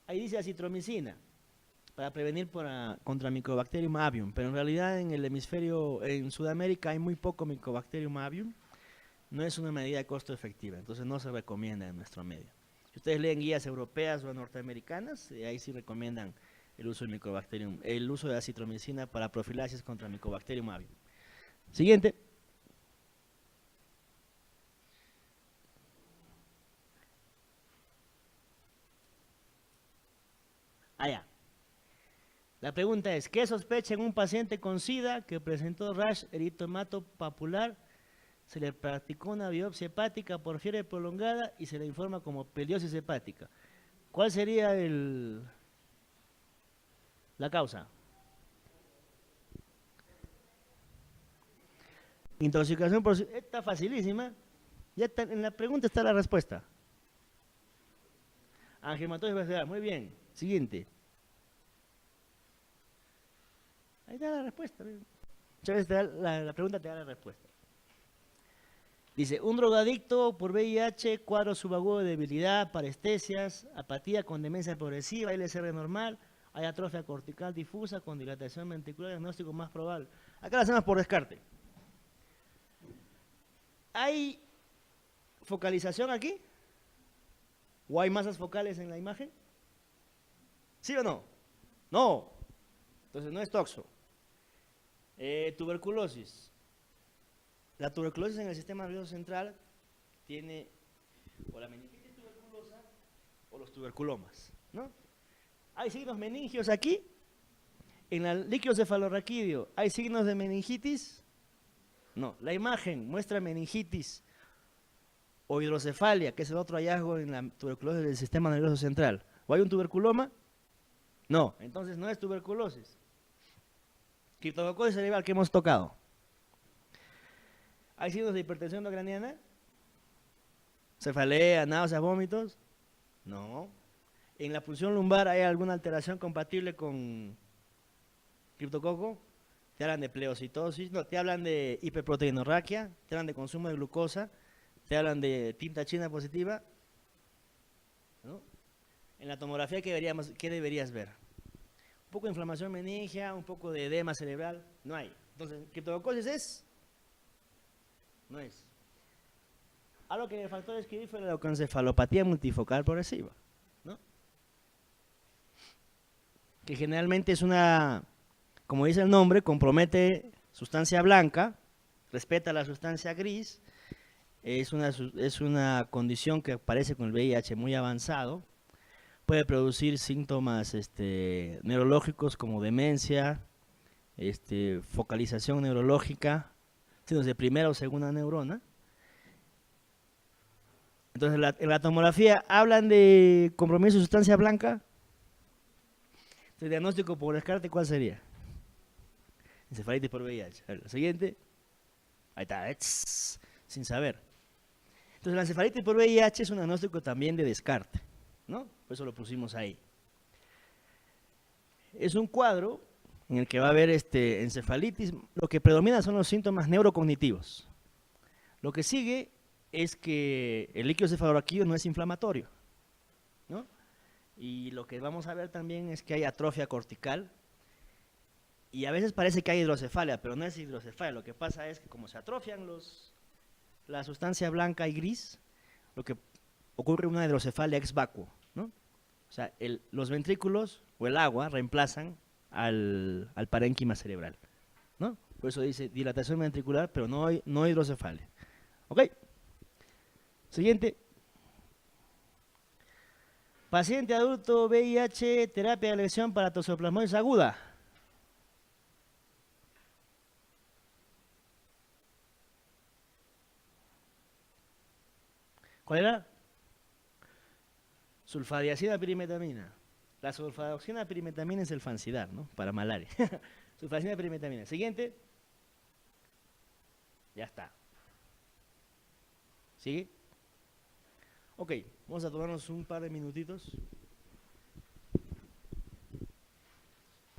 Speaker 1: Ahí dice acitromicina, para prevenir contra Mycobacterium avium, pero en realidad en el hemisferio, en Sudamérica hay muy poco Mycobacterium avium, no es una medida de costo efectiva, entonces no se recomienda en nuestro medio. Si ustedes leen guías europeas o norteamericanas, ahí sí recomiendan el uso de acitromicina para profilaxis contra Mycobacterium avium. Siguiente. Allá. La pregunta es, ¿qué sospecha en un paciente con SIDA que presentó rash eritematopapular? Se le practicó una biopsia hepática por fiebre prolongada y se le informa como peliosis hepática. ¿Cuál sería la causa? Intoxicación por... Está facilísima. Ya está, en la pregunta está la respuesta. Angiomatosis vascular, muy bien. Siguiente. Ahí está la respuesta. Muchas veces la pregunta te da la respuesta. Dice, un drogadicto por VIH, cuadro subagudo de debilidad, parestesias, apatía con demencia progresiva, LCR normal, hay atrofia cortical difusa con dilatación ventricular, diagnóstico más probable. Acá lo hacemos por descarte. ¿Hay focalización aquí? ¿O hay masas focales en la imagen? ¿Sí o no? No. Entonces no es toxo. Tuberculosis. La tuberculosis en el sistema nervioso central tiene o la meningitis tuberculosa o los tuberculomas, ¿no? Hay signos meningios aquí. En el líquido cefalorraquídeo, ¿hay signos de meningitis? No. La imagen muestra meningitis o hidrocefalia, que es el otro hallazgo en la tuberculosis del sistema nervioso central. ¿O hay un tuberculoma? No, entonces no es tuberculosis. Criptococosis cerebral que hemos tocado. ¿Hay signos de hipertensión endocraniana? ¿Cefalea, náuseas, vómitos? No. ¿En la punción lumbar hay alguna alteración compatible con criptococo? Te hablan de pleocitosis, no, te hablan de hiperproteinorraquia, te hablan de consumo de glucosa, te hablan de tinta china positiva, ¿no? En la tomografía, ¿qué deberías ver? Un poco de inflamación meningia, un poco de edema cerebral, no hay. Entonces, ¿criptococosis es? No es. Algo que me faltó describir fue la leucoencefalopatía multifocal progresiva, ¿no? Que generalmente es una, como dice el nombre, compromete sustancia blanca, respeta la sustancia gris, es una condición que aparece con el VIH muy avanzado, puede producir síntomas neurológicos como demencia, focalización neurológica, signos de primera o segunda neurona. Entonces, en la tomografía hablan de compromiso de sustancia blanca. El diagnóstico por descarte, ¿cuál sería? Encefalitis por VIH. A ver, la siguiente. Ahí está, sin saber. Entonces, la encefalitis por VIH es un diagnóstico también de descarte, ¿no? Por eso lo pusimos ahí. Es un cuadro en el que va a haber encefalitis. Lo que predomina son los síntomas neurocognitivos. Lo que sigue es que el líquido cefalorraquídeo no es inflamatorio, ¿no? Y lo que vamos a ver también es que hay atrofia cortical. Y a veces parece que hay hidrocefalia, pero no es hidrocefalia. Lo que pasa es que como se atrofian la sustancia blanca y gris, lo que ocurre es una hidrocefalia ex vacuo, ¿no? O sea, los ventrículos o el agua reemplazan al parénquima cerebral, ¿no? Por eso dice dilatación ventricular, pero no hidrocefalia. ¿Ok? Siguiente. Paciente adulto VIH, terapia de elección para toxoplasmosis aguda. ¿Cuál era? Sulfadiazida pirimetamina. La sulfadoxina pirimetamina es el Fancidar, ¿no? Para malaria. Sulfadiazida pirimetamina. Siguiente. Ya está. ¿Sigue? Ok, vamos a tomarnos un par de minutitos.